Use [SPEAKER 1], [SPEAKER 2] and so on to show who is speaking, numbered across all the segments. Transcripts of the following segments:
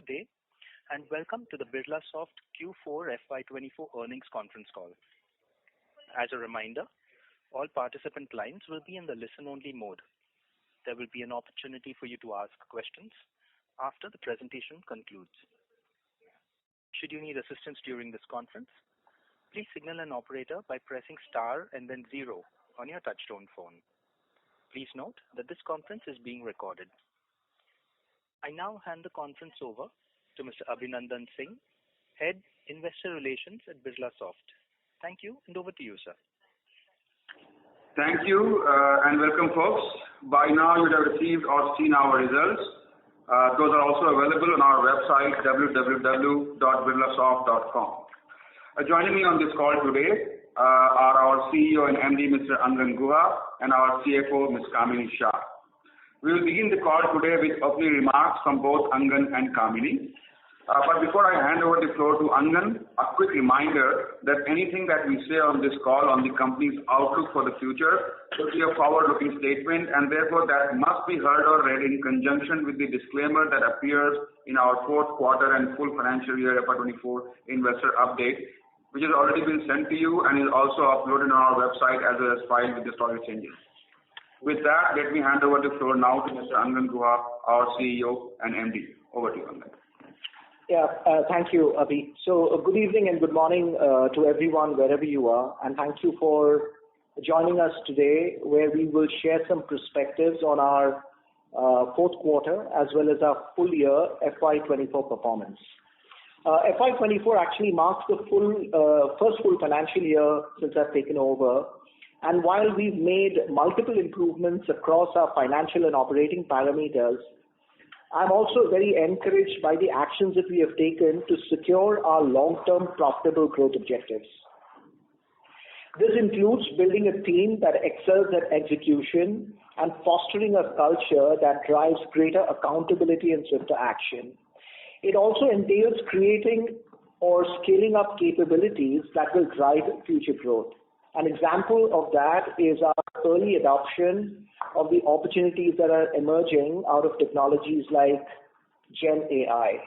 [SPEAKER 1] Good day, and welcome to the Birla Soft Q4 FY2024 earnings conference call. As a reminder, all participant lines will be in the listen-only mode. There will be an opportunity for you to ask questions after the presentation concludes. Should you need assistance during this conference, please signal an operator by pressing star and then 0 on your touchtone phone. Please note that this conference is being recorded. I now hand the conference over to Mr. Abhinandan Singh, Head Investor Relations at Birla Soft. Thank you, and over to you, sir.
[SPEAKER 2] Thank you, and welcome, folks. By now, you would have received or seen our results. Those are also available on our website, www.birlasoft.com. Joining me on this call today are our CEO and MD, Mr. Angan Guha, and our CFO, Ms. Kamini Shah. We will begin the call today with opening remarks from both Angan and Kamini. But before I hand over the floor to Angan, a quick reminder that anything that we say on this call on the company's outlook for the future should be a forward-looking statement, and therefore that must be heard or read in conjunction with the disclaimer that appears in our fourth quarter and full financial year FY2024 investor update, which has already been sent to you and is also uploaded on our website as well as filed with the stock exchanges. With that, let me hand over the floor now to Mr. Angan Guha, our CEO and MD. Over to you, Angan.
[SPEAKER 3] Thank you, Abhi. So good evening and good morning to everyone wherever you are, and thank you for joining us today, where we will share some perspectives on our fourth quarter as well as our full year FY24 performance. FY24 actually marks the first full financial year since I've taken over. And while we've made multiple improvements across our financial and operating parameters, I'm also very encouraged by the actions that we have taken to secure our long-term profitable growth objectives. This includes building a team that excels at execution and fostering a culture that drives greater accountability and swifter action. It also entails creating or scaling up capabilities that will drive future growth. An example of that is our early adoption of the opportunities that are emerging out of technologies like Gen AI.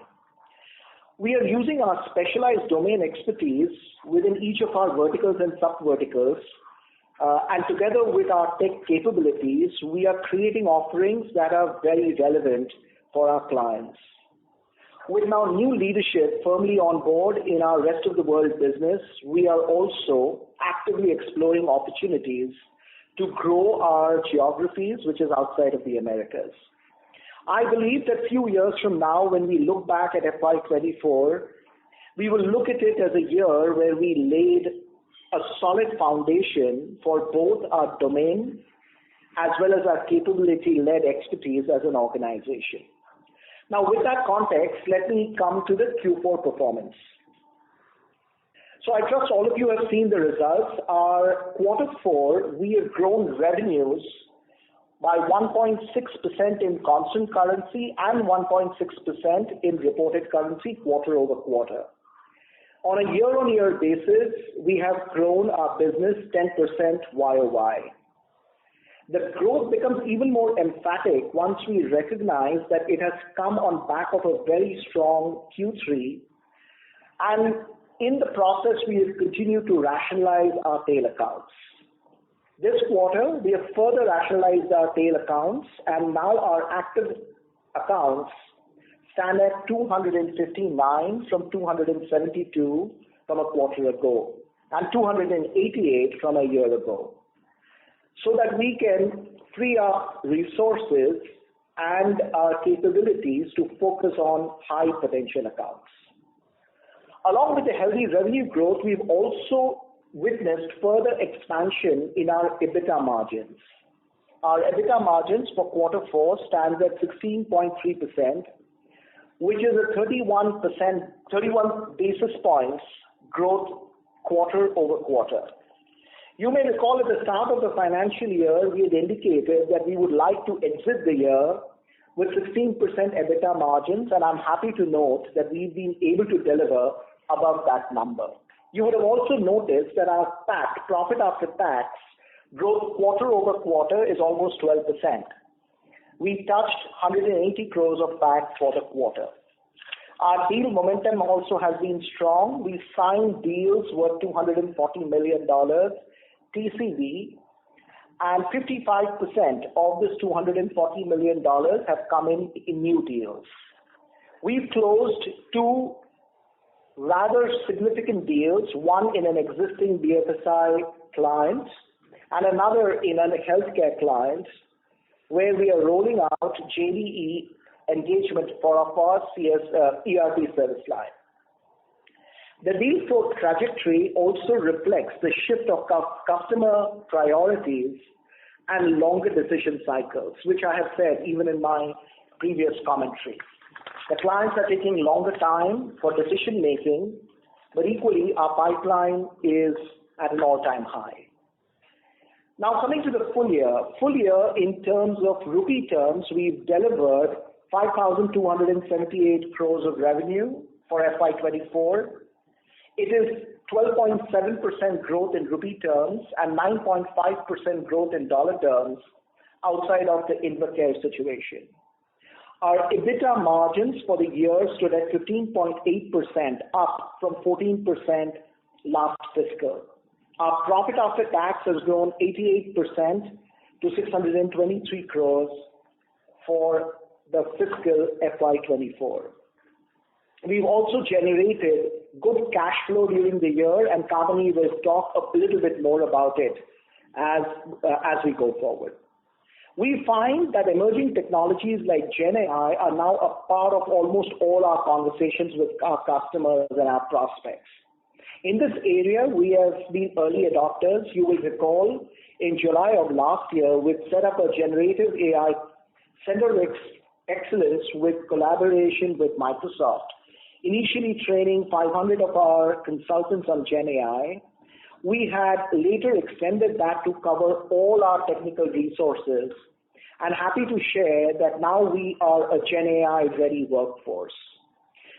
[SPEAKER 3] We are using our specialized domain expertise within each of our verticals and sub-verticals, and together with our tech capabilities, we are creating offerings that are very relevant for our clients. With now new leadership firmly on board in our rest of the world business, we are also actively exploring opportunities to grow our geographies, which is outside of the Americas. I believe that few years from now, when we look back at FY24, we will look at it as a year where we laid a solid foundation for both our domain as well as our capability-led expertise as an organization. Now, with that context, let me come to the Q4 performance. So I trust all of you have seen the results. Our quarter 4, we have grown revenues by 1.6% in constant currency and 1.6% in reported currency quarter over quarter. On a year-on-year basis, we have grown our business 10% YOY. The growth becomes even more emphatic once we recognize that it has come on back of a very strong Q3, and in the process, we have continued to rationalize our tail accounts. This quarter, we have further rationalized our tail accounts, and now our active accounts stand at 259 from 272 from a quarter ago, and 288 from a year ago, so that we can free up resources and our capabilities to focus on high potential accounts. Along with the healthy revenue growth, we've also witnessed further expansion in our EBITDA margins. Our EBITDA margins for quarter 4 stands at 16.3%, which is a 31 basis points growth quarter over quarter. You may recall at the start of the financial year, we had indicated that we would like to exit the year with 16% EBITDA margins, and I'm happy to note that we've been able to deliver above that number. You would have also noticed that our PAT, profit after tax, growth quarter over quarter is almost 12%. We touched 180 crores of PAT for the quarter. Our deal momentum also has been strong. We signed deals worth $240 million TCV, and 55% of this $240 million have come in new deals. We've closed two rather significant deals, one in an existing BFSI client and another in a healthcare client, where we are rolling out JDE engagement for our ERP service line. The deal flow trajectory also reflects the shift of customer priorities and longer decision cycles, which I have said even in my previous commentary. The clients are taking longer time for decision making, but equally our pipeline is at an all-time high. Now coming to the full year. Full year in terms of rupee terms, we've delivered 5,278 crores of revenue for FY24. It is 12.7% growth in rupee terms and 9.5% growth in dollar terms outside of the Invacare situation. Our EBITDA margins for the year stood at 15.8%, up from 14% last fiscal. Our profit after tax has grown 88% to 623 crores for the fiscal FY24. We've also generated good cash flow during the year, and Kamini will talk a little bit more about it as we go forward. We find that emerging technologies like GenAI are now a part of almost all our conversations with our customers and our prospects. In this area, we have been early adopters. You will recall in July of last year, we set up a generative AI center of excellence with collaboration with Microsoft, initially training 500 of our consultants on GenAI. We had later extended that to cover all our technical resources, and happy to share that now we are a GenAI ready workforce.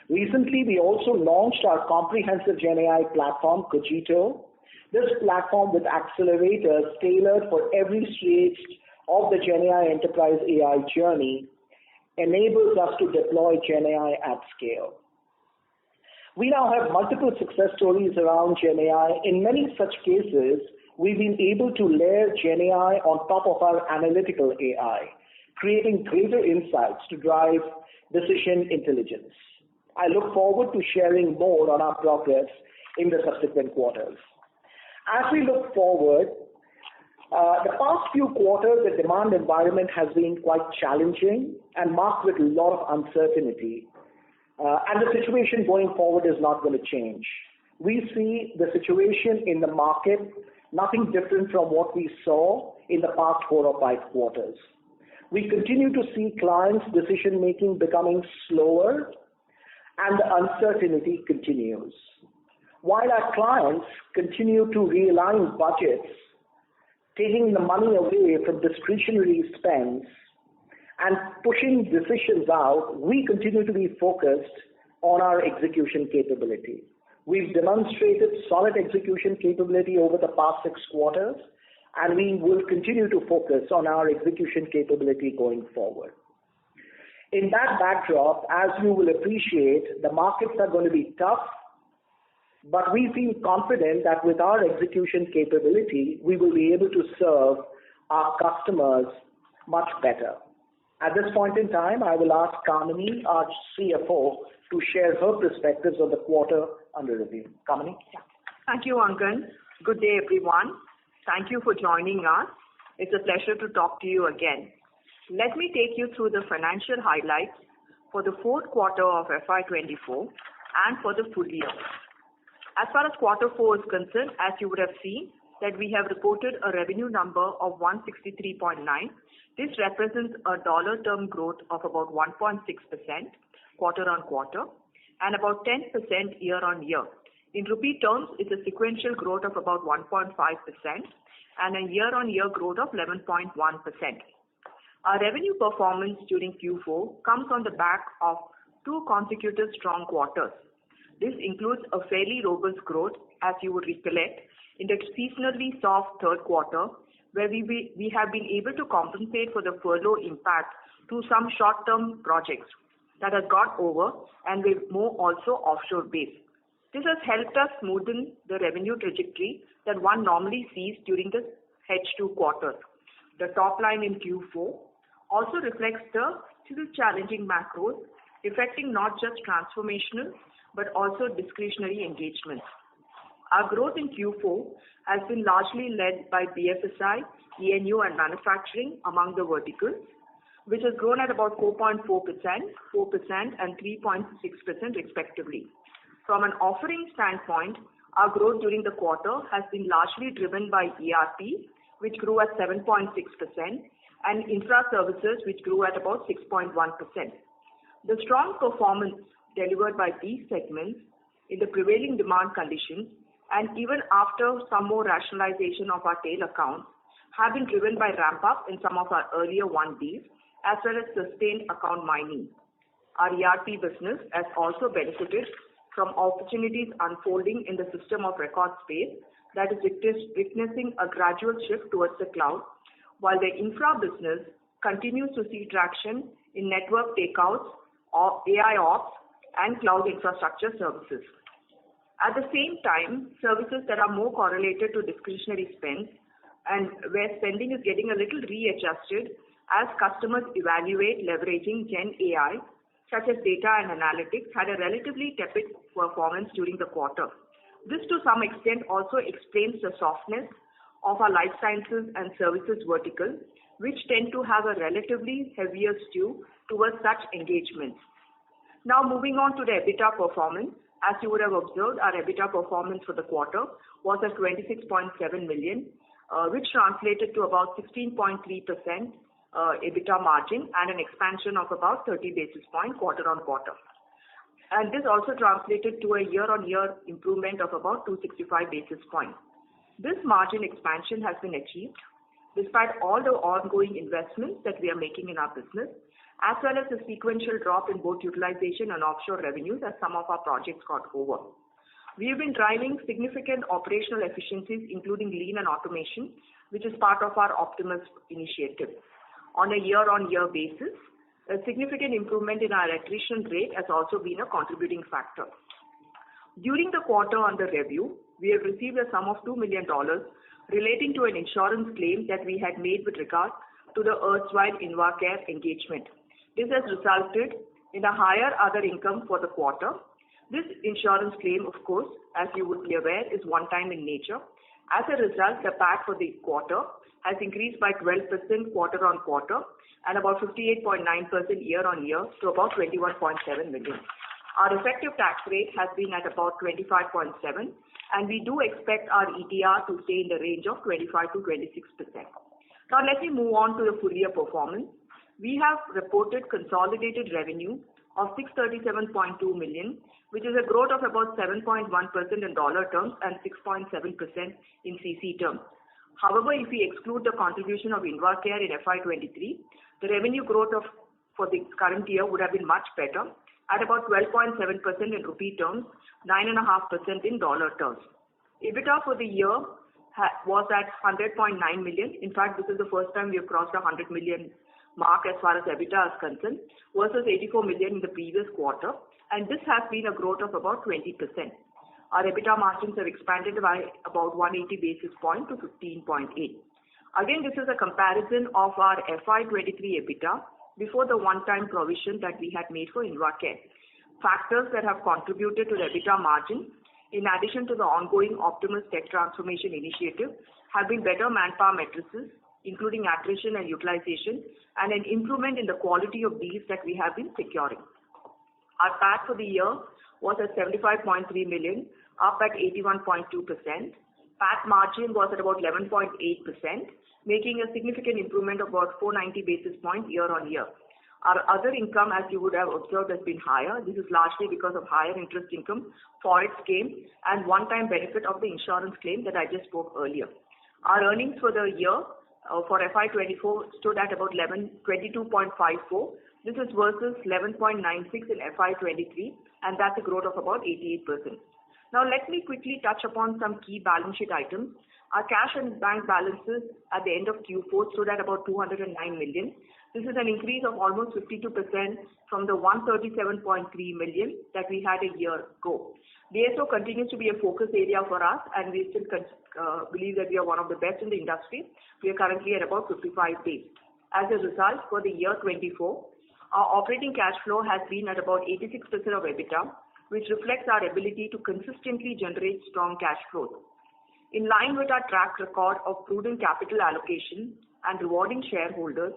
[SPEAKER 3] Recently, we also launched our comprehensive GenAI platform, Cogito. This platform with accelerators tailored for every stage of the GenAI enterprise AI journey enables us to deploy GenAI at scale. We now have multiple success stories around GenAI. In many such cases, we've been able to layer GenAI on top of our analytical AI, creating greater insights to drive decision intelligence. I look forward to sharing more on our progress in the subsequent quarters. As we look forward, the past few quarters, the demand environment has been quite challenging and marked with a lot of uncertainty. And the situation going forward is not going to change. We see the situation in the market nothing different from what we saw in the past 4 or 5 quarters. We continue to see clients' decision-making becoming slower, and the uncertainty continues. While our clients continue to realign budgets, taking the money away from discretionary spends and pushing decisions out, we continue to be focused on our execution capability. We've demonstrated solid execution capability over the past 6 quarters, and we will continue to focus on our execution capability going forward. In that backdrop, as you will appreciate, the markets are going to be tough, but we feel confident that with our execution capability, we will be able to serve our customers much better. At this point in time, I will ask Kamini, our CFO, to share her perspectives on the quarter under review. Kamini?
[SPEAKER 4] Thank you, Angan. Good day, everyone. Thank you for joining us. It's a pleasure to talk to you again. Let me take you through the financial highlights for the 4th quarter of FY24 and for the full year. As far as quarter 4 is concerned, as you would have seen, that we have reported a revenue number of 163.9. This represents a dollar term growth of about 1.6% quarter on quarter and about 10% year on year. In rupee terms, it's a sequential growth of about 1.5% and a year on year growth of 11.1%. Our revenue performance during Q4 comes on the back of 2 consecutive strong quarters. This includes a fairly robust growth, as you would recollect, in the seasonally soft 3rd quarter, where we have been able to compensate for the furlough impact to some short-term projects. that has got over and with more also offshore base. This has helped us smoothen the revenue trajectory that one normally sees during the H2 quarters. The top line in Q4 also reflects the still challenging macros affecting not just transformational but also discretionary engagements. Our growth in Q4 has been largely led by BFSI, ENU and manufacturing among the verticals, which has grown at about 4.4%, 4% and 3.6% respectively. From an offering standpoint, our growth during the quarter has been largely driven by ERP, which grew at 7.6%, and infra services, which grew at about 6.1%. The strong performance delivered by these segments in the prevailing demand conditions and even after some more rationalization of our tail accounts have been driven by ramp up in some of our earlier won deals as well as sustained account mining. Our ERP business has also benefited from opportunities unfolding in the system of record space that is witnessing a gradual shift towards the cloud, while the infra business continues to see traction in network takeouts, AI ops, and cloud infrastructure services. At the same time, services that are more correlated to discretionary spend and where spending is getting a little readjusted as customers evaluate leveraging Gen AI, such as data and analytics, had a relatively tepid performance during the quarter. This to some extent also explains the softness of our life sciences and services vertical, which tend to have a relatively heavier skew towards such engagements. Now moving on to the EBITDA performance. As you would have observed, our EBITDA performance for the quarter was at 26.7 million, which translated to about 16.3% EBITDA margin and an expansion of about 30 basis points quarter on quarter. And this also translated to a year-on-year improvement of about 265 basis points. This margin expansion has been achieved despite all the ongoing investments that we are making in our business, as well as the sequential drop in both utilization and offshore revenues as some of our projects got over. We have been driving significant operational efficiencies, including lean and automation, which is part of our Optimus initiative. On a year-on-year basis, a significant improvement in our attrition rate has also been a contributing factor. During the quarter under review, we have received a sum of $2 million relating to an insurance claim that we had made with regard to the erstwhile InvaCare engagement. This has resulted in a higher other income for the quarter. This insurance claim, of course, as you would be aware, is one-time in nature. As a result, the PAT for the quarter has increased by 12% quarter on quarter and about 58.9% year on year to about 21.7 million. Our effective tax rate has been at about 25.7%, and we do expect our ETR to stay in the range of 25 to 26%. Now let me move on to the full year performance. We have reported consolidated revenue of 637.2 million, which is a growth of about 7.1% in dollar terms and 6.7% in CC terms. However, if we exclude the contribution of InvaCare in FY23, the revenue growth for the current year would have been much better at about 12.7% in rupee terms, 9.5% in dollar terms. EBITDA for the year was at 100.9 million. In fact, this is the first time we have crossed the 100 million mark as far as EBITDA is concerned, versus 84 million in the previous quarter, and this has been a growth of about 20%. Our EBITDA margins have expanded by about 180 basis points to 15.8. Again, this is a comparison of our FY23 EBITDA before the one-time provision that we had made for InvaCare. Factors that have contributed to the EBITDA margin, in addition to the ongoing Optimus Tech Transformation Initiative, have been better manpower matrices, including attrition and utilization, and an improvement in the quality of deals that we have been securing. Our PAT for the year was at 75.3 million, up at 81.2%. PAT margin was at about 11.8%, making a significant improvement of about 490 basis points year on year. Our other income, as you would have observed, has been higher. This is largely because of higher interest income, forex gain, and one-time benefit of the insurance claim that I just spoke earlier. Our earnings for the year for FY24 stood at about 22.54. This is versus 11.96 in FY23, and that's a growth of about 88%. Now let me quickly touch upon some key balance sheet items. Our cash and bank balances at the end of Q4 stood at about 209 million, This is an increase of almost 52% from the 137.3 million that we had a year ago. DSO continues to be a focus area for us, and we still believe that we are one of the best in the industry. We are currently at about 55 days. As a result, for the year 24, our operating cash flow has been at about 86% of EBITDA, which reflects our ability to consistently generate strong cash flows. In line with our track record of prudent capital allocation and rewarding shareholders,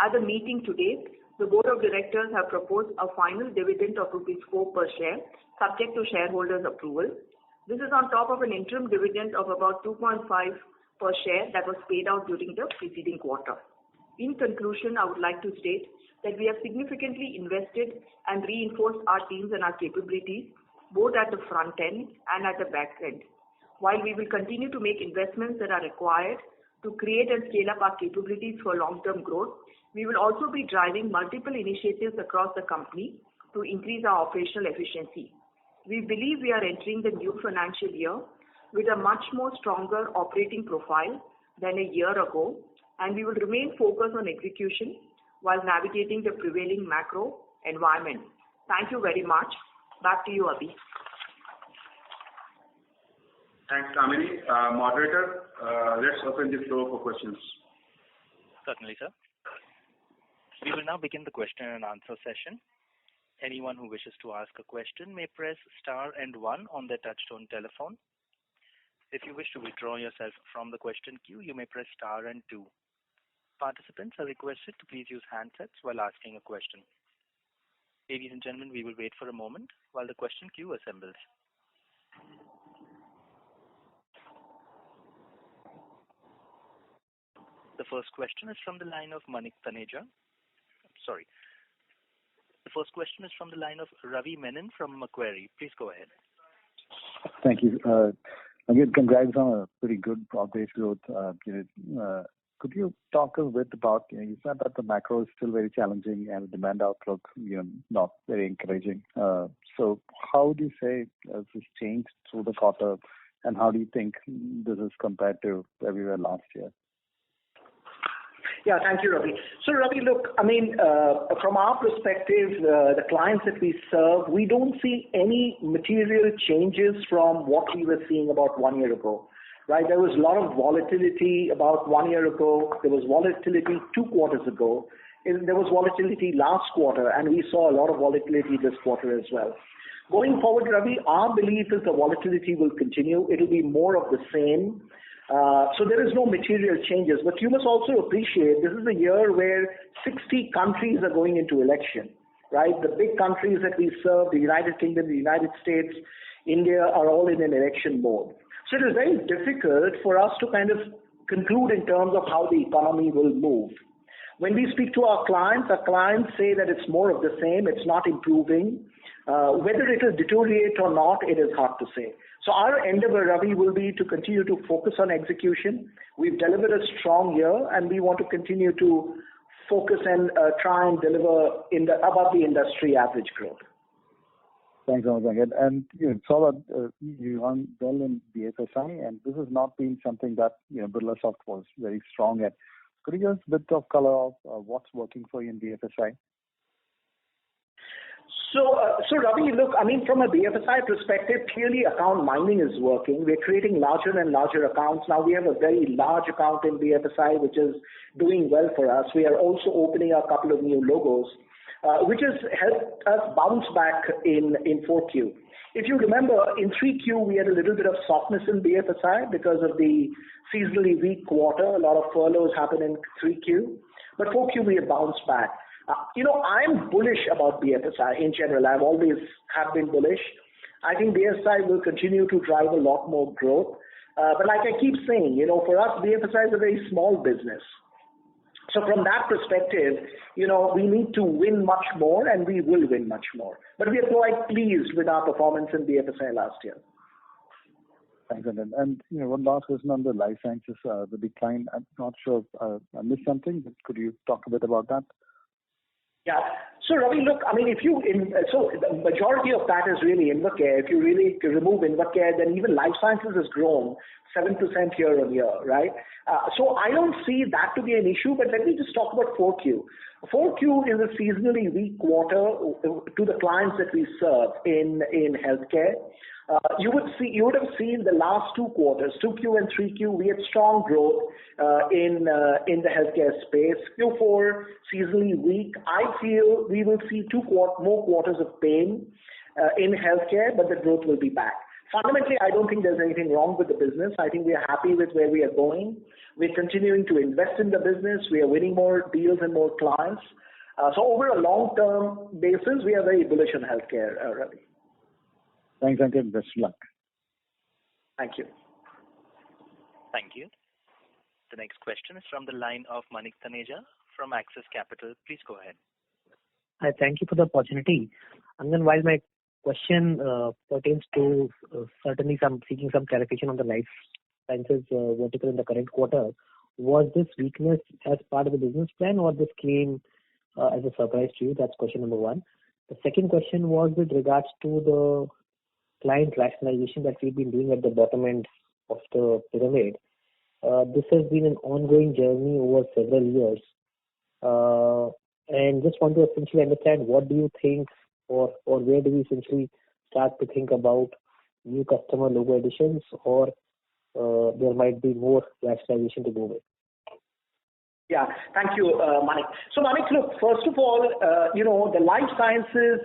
[SPEAKER 4] at the meeting today, the Board of Directors have proposed a final dividend of rupees 4 per share, subject to shareholders' approval. This is on top of an interim dividend of about 2.5 per share that was paid out during the preceding quarter. In conclusion, I would like to state that we have significantly invested and reinforced our teams and our capabilities, both at the front end and at the back end. While we will continue to make investments that are required to create and scale up our capabilities for long-term growth, we will also be driving multiple initiatives across the company to increase our operational efficiency. We believe we are entering the new financial year with a much more stronger operating profile than a year ago, and we will remain focused on execution while navigating the prevailing macro environment. Thank you very much. Back to you, Abhi.
[SPEAKER 2] Thanks, Kamini. Moderator, let's open the floor for questions.
[SPEAKER 1] Certainly, sir. We will now begin the question and answer session. Anyone who wishes to ask a question may press star and 1 on their touchtone telephone. If you wish to withdraw yourself from the question queue, you may press star and 2. Participants are requested to please use handsets while asking a question. Ladies and gentlemen, we will wait for a moment while the question queue assembles. The first question is from the line of Manik Taneja. Sorry. The first question is from the line of Ravi Menon from Macquarie. Please go ahead.
[SPEAKER 5] Thank you. Again, congrats on a pretty good broad-based growth. Could you talk a bit about, you said that the macro is still very challenging and the demand outlook, not very encouraging. So how do you say has this changed through the quarter, and how do you think this is compared to where we were last year?
[SPEAKER 3] Yeah, thank you, Ravi. So, Ravi, look, from our perspective, the clients that we serve, we don't see any material changes from what we were seeing about 1 year ago, right? There was a lot of volatility about 1 year ago. There was volatility 2 quarters ago. And there was volatility last quarter, and we saw a lot of volatility this quarter as well. Going forward, Ravi, our belief is the volatility will continue. It'll be more of the same. So there is no material changes. But you must also appreciate this is a year where 60 countries are going into election, right? The big countries that we serve, the United Kingdom, the United States, India, are all in an election mode. So it is very difficult for us to kind of conclude in terms of how the economy will move. When we speak to our clients say that it's more of the same, it's not improving. Whether it will deteriorate or not, it is hard to say. So our endeavor, Ravi, will be to continue to focus on execution. We've delivered a strong year, and we want to continue to focus and try and deliver above the industry average growth.
[SPEAKER 5] Thanks so much, Venkat. And you saw that you run well in BFSI, and this has not been something that Birla Soft was very strong at. Could you give us a bit of color of what's working for you in BFSI?
[SPEAKER 3] So Ravi, look, from a BFSI perspective, clearly account mining is working. We're creating larger and larger accounts. Now we have a very large account in BFSI, which is doing well for us. We are also opening a couple of new logos, which has helped us bounce back in 4Q. If you remember, in 3Q, we had a little bit of softness in BFSI because of the seasonally weak quarter. A lot of furloughs happen in 3Q. But 4Q, we have bounced back. I'm bullish about BFSI in general. I've always have been bullish. I think BFSI will continue to drive a lot more growth. But like I keep saying, for us, BFSI is a very small business. So from that perspective, we need to win much more, and we will win much more. But we are quite pleased with our performance in BFSI last year.
[SPEAKER 5] Thanks, Venkat. And one last question on the life sciences, the decline. I'm not sure if I missed something, but could you talk a bit about that?
[SPEAKER 3] Yeah. So Ravi, look, so the majority of that is really Invacare. If you really remove Invacare, then even life sciences has grown 7% year on year, right? So I don't see that to be an issue, but let me just talk about 4Q. 4Q is a seasonally weak quarter to the clients that we serve in healthcare. You would have seen the last two quarters, 2Q and 3Q, we had strong growth in the healthcare space. Q4 seasonally weak. I feel we will see more quarters of pain in healthcare, but the growth will be back. Fundamentally, I don't think there's anything wrong with the business. I think we are happy with where we are going. We're continuing to invest in the business. We are winning more deals and more clients. So over a long-term basis, we are very bullish on healthcare, Ravi.
[SPEAKER 5] Thanks, Ankit. Best of luck.
[SPEAKER 3] Thank you.
[SPEAKER 1] Thank you. The next question is from the line of Manik Taneja from Axis Capital. Please go ahead.
[SPEAKER 6] Hi, thank you for the opportunity. And then while my question pertains to certainly seeking some clarification on the life sciences vertical in the current quarter, was this weakness as part of the business plan or this came as a surprise to you? That's question number one. The second question was with regards to the client rationalization that we've been doing at the bottom end of the pyramid. This has been an ongoing journey over several years. And just want to essentially understand what do you think or where do we essentially start to think about new customer logo additions, or there might be more rationalization to go with?
[SPEAKER 3] Yeah, thank you, Manik. So Manik, look, first of all, the life sciences,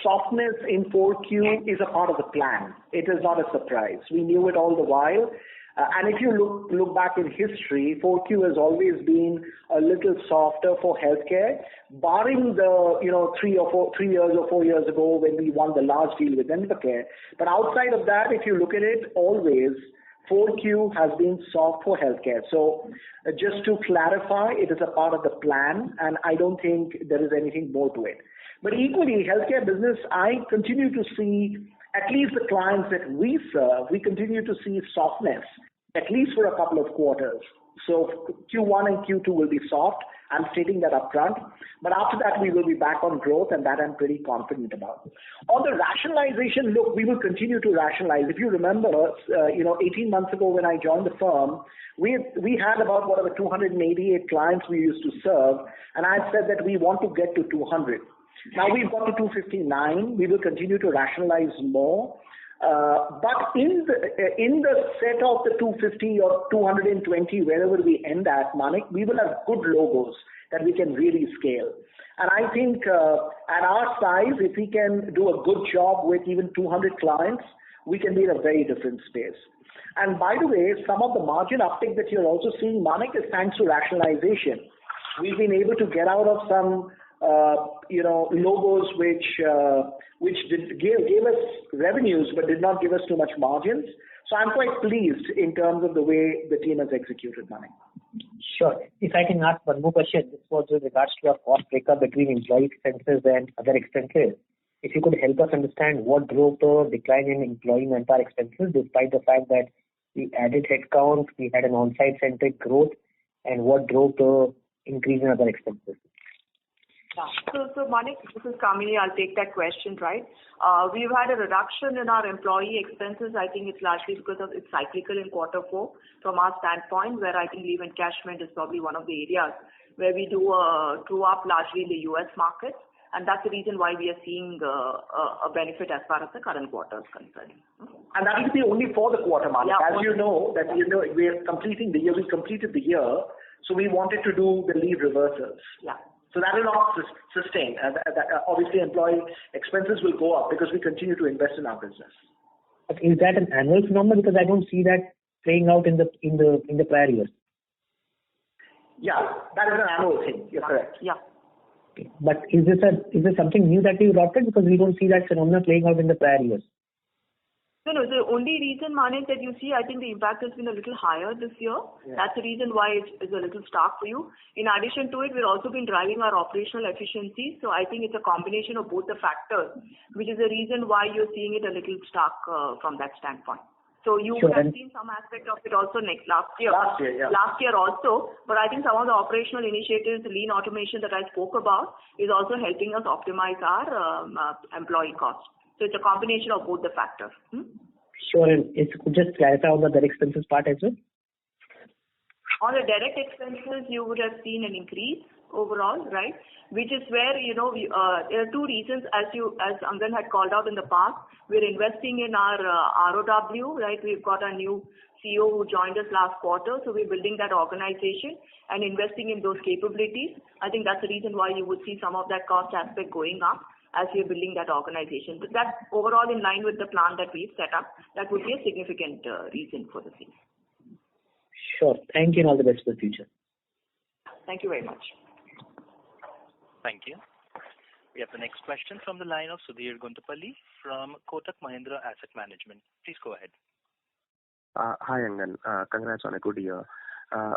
[SPEAKER 3] softness in 4Q is a part of the plan. It is not a surprise. We knew it all the while. And if you look back in history, 4Q has always been a little softer for healthcare, barring the 3 years or 4 years ago when we won the large deal with Denvercare. But outside of that, if you look at it, always 4Q has been soft for healthcare. So just to clarify, it is a part of the plan, and I don't think there is anything more to it. But equally, healthcare business, I continue to see, at least the clients that we serve, we continue to see softness, at least for a couple of quarters. So Q1 and Q2 will be soft. I'm stating that up front. But after that, we will be back on growth, and that I'm pretty confident about. On the rationalization, look, we will continue to rationalize. If you remember, 18 months ago when I joined the firm, we had about 288 clients we used to serve, and I said that we want to get to 200. Now we've got to 259. We will continue to rationalize more. But in the set of the 250 or 220, wherever we end at, Manik, we will have good logos that we can really scale. And I think at our size, if we can do a good job with even 200 clients, we can be in a very different space. And by the way, some of the margin uptick that you're also seeing, Manik, is thanks to rationalization. We've been able to get out of some logos which gave us revenues but did not give us too much margins. So I'm quite pleased in terms of the way the team has executed, Manik.
[SPEAKER 6] Sure. If I can ask one more question, this was with regards to your cost breakup between employee expenses and other expenses. If you could help us understand what drove the decline in employee manpower expenses, despite the fact that we added headcount, we had an on-site centric growth, and what drove the increase in other expenses?
[SPEAKER 4] Yeah. So Manik, this is Kamini. I'll take that question, right? We've had a reduction in our employee expenses. I think it's largely because of it's cyclical in quarter 4 from our standpoint, where I think leave encashment is probably one of the areas where we do a true up largely in the US market. And that's the reason why we are seeing a benefit as far as the current quarter is concerned.
[SPEAKER 3] And that will be only for the quarter, Manik.
[SPEAKER 4] Yeah,
[SPEAKER 3] as you know, we are completing the year. We completed the year, so we wanted to do the leave reversals.
[SPEAKER 4] Yeah.
[SPEAKER 3] So that will not sustain. Obviously, employee expenses will go up because we continue to invest in our business.
[SPEAKER 6] But is that an annual phenomenon? Because I don't see that playing out in the prior years.
[SPEAKER 3] Yeah, that is an annual thing. You're correct.
[SPEAKER 4] Yeah.
[SPEAKER 6] Okay. But is this something new that you adopted? Because we don't see that phenomenon playing out in the prior years.
[SPEAKER 4] No, the only reason, Manik, that you see, I think the impact has been a little higher this year. Yeah. That's the reason why it's a little stark for you. In addition to it, we've also been driving our operational efficiency. So I think it's a combination of both the factors, which is the reason why you're seeing it a little stark from that standpoint. So you would have seen some aspect of it also last year.
[SPEAKER 3] Last year
[SPEAKER 4] Also. But I think some of the operational initiatives, the lean automation that I spoke about, is also helping us optimize our employee costs. So it's a combination of both the factors.
[SPEAKER 6] Sure. And if you could just clarify on the direct expenses part as well.
[SPEAKER 4] On the direct expenses, you would have seen an increase. overall, right? Which is where, there are two reasons, as Angan had called out in the past. We're investing in our ROW, right? We've got a new CEO who joined us last quarter, so we're building that organization and investing in those capabilities. I think that's the reason why you would see some of that cost aspect going up as we're building that organization. But that's overall in line with the plan that we've set up. That would be a significant reason for the same.
[SPEAKER 6] Sure. Thank you and all the best for the future.
[SPEAKER 4] Thank you very much.
[SPEAKER 1] Thank you. We have the next question from the line of Sudhir Guntupalli from Kotak Mahindra Asset Management. Please go ahead.
[SPEAKER 7] Hi, Angan. Congrats on a good year.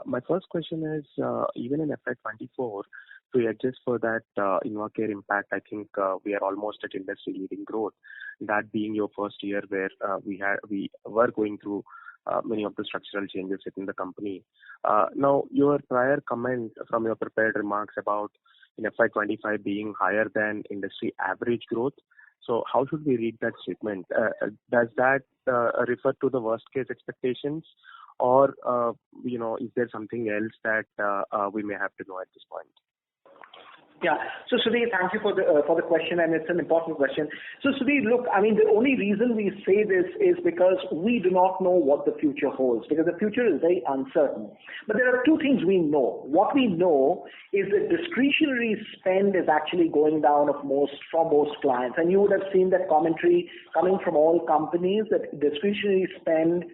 [SPEAKER 7] My first question is, even in FY24, to adjust for that InvaCare impact, I think we are almost at industry-leading growth. That being your first year where we were going through many of the structural changes within the company. Now, your prior comment from your prepared remarks about in FY25 being higher than industry average growth. So how should we read that statement? Does that refer to the worst case expectations, or is there something else that we may have to know at this point?
[SPEAKER 3] Yeah. So Sudhir, thank you for the question, and it's an important question. So Sudhir, look, I mean, the only reason we say this is because we do not know what the future holds, because the future is very uncertain. But there are two things we know. What we know is that discretionary spend is actually going down for most clients, and you would have seen that commentary coming from all companies that discretionary spend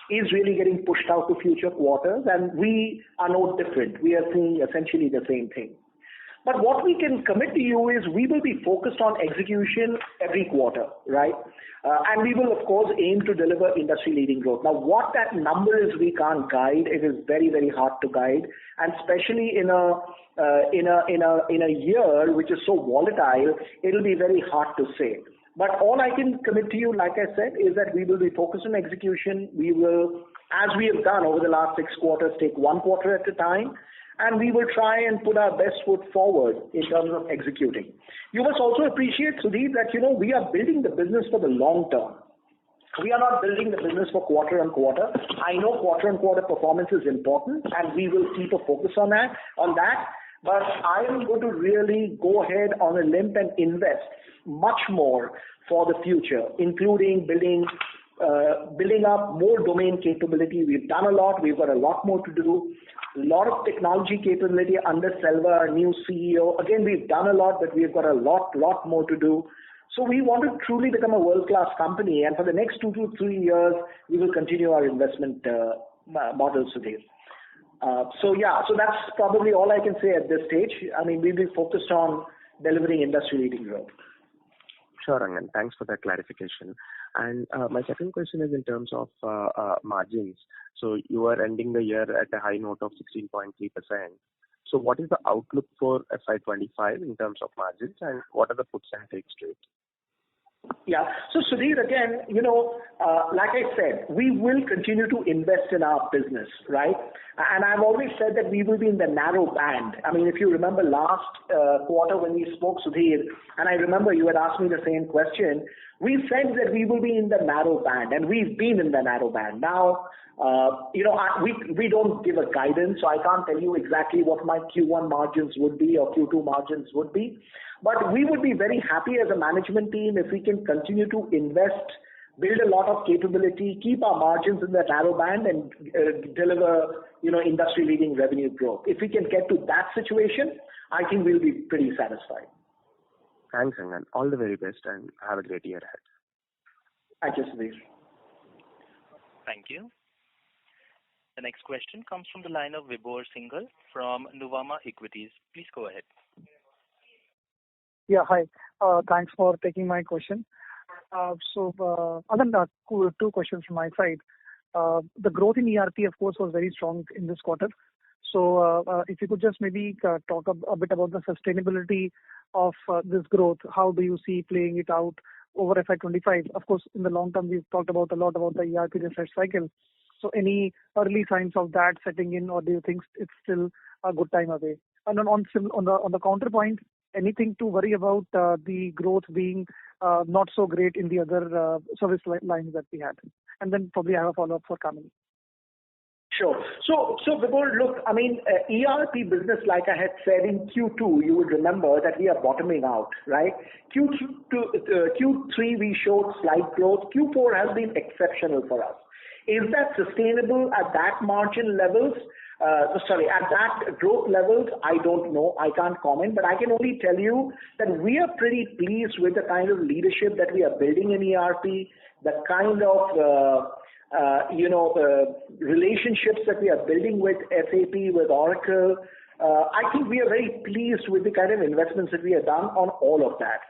[SPEAKER 3] is really getting pushed out to future quarters, and we are no different. We are seeing essentially the same thing. But what we can commit to you is we will be focused on execution every quarter, right? And we will, of course, aim to deliver industry-leading growth. Now, what that number is, we can't guide. It is very, very hard to guide, and especially in a year which is so volatile, it'll be very hard to say. But all I can commit to you, like I said, is that we will be focused on execution. We will, as we have done over the last 6 quarters, take one quarter at a time, and we will try and put our best foot forward in terms of executing. You must also appreciate, Sudhir, that, we are building the business for the long term. We are not building the business for quarter on quarter. I know quarter on quarter performance is important, and we will keep a focus on that. But I am going to really go ahead on a limb and invest much more for the future, including building up more domain capability. We've done a lot. We've got a lot more to do. A lot of technology capability under Selva, our new CEO. Again, we've done a lot, but we've got a lot more to do. So we want to truly become a world-class company, and for the next 2 to 3 years, we will continue our investment model, Sudhir. So that's probably all I can say at this stage. I mean, we'll be focused on delivering industry-leading growth.
[SPEAKER 7] Sure, Angan. Thanks for that clarification. And my second question is in terms of margins. So you are ending the year at a high note of 16.3%. So what is the outlook for FY25 in terms of margins, and what are the puts and takes to it?
[SPEAKER 3] Yeah. So Sudhir, again, like I said, we will continue to invest in our business, right? And I've always said that we will be in the narrow band. I mean, if you remember last quarter when we spoke, Sudhir, and I remember you had asked me the same question, we said that we will be in the narrow band, and we've been in the narrow band. Now, we don't give a guidance, so I can't tell you exactly what my Q1 margins would be or Q2 margins would be. But we would be very happy as a management team if we can continue to invest, build a lot of capability, keep our margins in the narrow band, and deliver, industry-leading revenue growth. If we can get to that situation, I think we'll be pretty satisfied.
[SPEAKER 7] Thanks, Angan. All the very best, and have a great year ahead.
[SPEAKER 3] Thank you, Sudhir.
[SPEAKER 1] Thank you. The next question comes from the line of Vibhor Singhal from Nuvama Equities. Please go ahead.
[SPEAKER 8] Yeah, hi. Thanks for taking my question. Angan, 2 questions from my side. The growth in ERP, of course, was very strong in this quarter. So if you could just maybe talk a bit about the sustainability of this growth. How do you see playing it out over FY25? Of course, in the long term, we've talked a lot about the ERP refresh cycle. So any early signs of that setting in, or do you think it's still a good time away? And on the counterpoint, anything to worry about the growth being not so great in the other service lines that we had? And then probably I have a follow-up for Kamini.
[SPEAKER 3] Sure. So Vibhor, look, I mean, ERP business, like I had said in Q2, you would remember that we are bottoming out, right? Q3 we showed slight growth. Q4 has been exceptional for us. Is that sustainable at that margin levels? At that growth levels, I don't know. I can't comment, but I can only tell you that we are pretty pleased with the kind of leadership that we are building in ERP, the kind of relationships that we are building with SAP, with Oracle. I think we are very pleased with the kind of investments that we have done on all of that.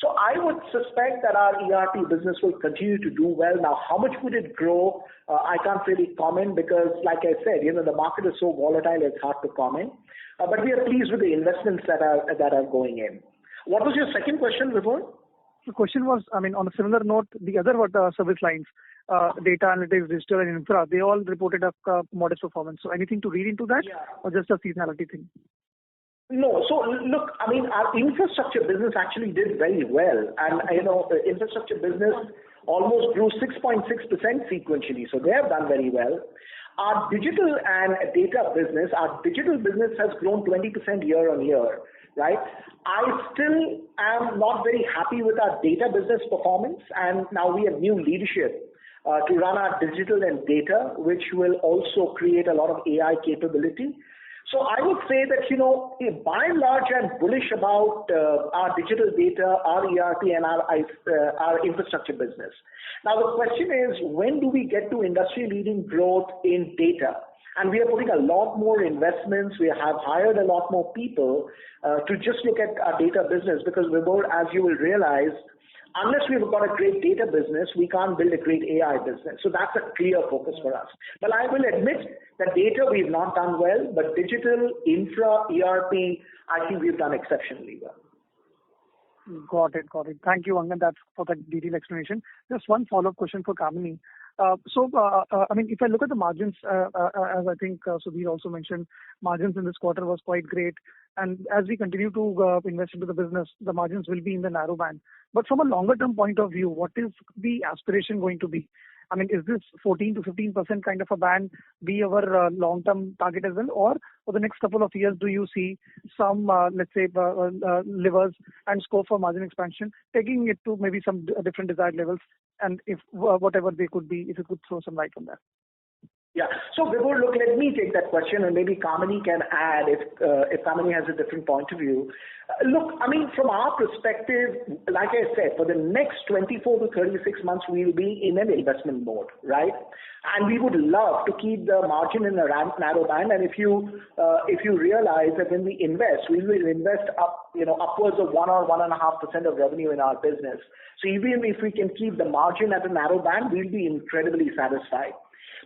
[SPEAKER 3] So I would suspect that our ERP business will continue to do well. Now, how much would it grow? I can't really comment because, like I said, the market is so volatile, it's hard to comment. But we are pleased with the investments that are going in. What was your second question, Vibhor?
[SPEAKER 8] The question was, I mean, on a similar note, the other service lines, data analytics, digital and infra, they all reported a modest performance. So anything to read into that, or just a seasonality thing?
[SPEAKER 3] No. So look, I mean, our infrastructure business actually did very well. And, the infrastructure business almost grew 6.6% sequentially. So they have done very well. Our digital and data business, has grown 20% year on year, right? I still am not very happy with our data business performance. And now we have new leadership to run our digital and data, which will also create a lot of AI capability. So I would say that, by and large, I'm bullish about our digital data, our ERP, and our infrastructure business. Now, the question is, when do we get to industry-leading growth in data? And we are putting a lot more investments. We have hired a lot more people to just look at our data business because, Vibhor, as you will realize, unless we've got a great data business, we can't build a great AI business. So that's a clear focus for us. But I will admit that data we've not done well, but digital, infra, ERP, I think we've done exceptionally well.
[SPEAKER 8] Got it. Thank you, Angan, for that detailed explanation. Just one follow-up question for Kamini. I mean, if I look at the margins, as I think Sudhir also mentioned, margins in this quarter was quite great. And as we continue to invest into the business, the margins will be in the narrow band. But from a longer-term point of view, what is the aspiration going to be? I mean, is this 14 to 15% kind of a band be our long-term target as well? Or for the next couple of years, do you see some, levers and scope for margin expansion, taking it to maybe some different desired levels? And if whatever they could be, if you could throw some light on that.
[SPEAKER 3] Yeah. So, Vibhor, look, let me take that question, and maybe Kamini can add if Kamini has a different point of view. Look, I mean, from our perspective, like I said, for the next 24 to 36 months, we'll be in an investment mode, right? And we would love to keep the margin in a narrow band. And if you realize that when we invest, we will invest upwards of 1 or 1.5% of revenue in our business. So even if we can keep the margin at a narrow band, we'll be incredibly satisfied.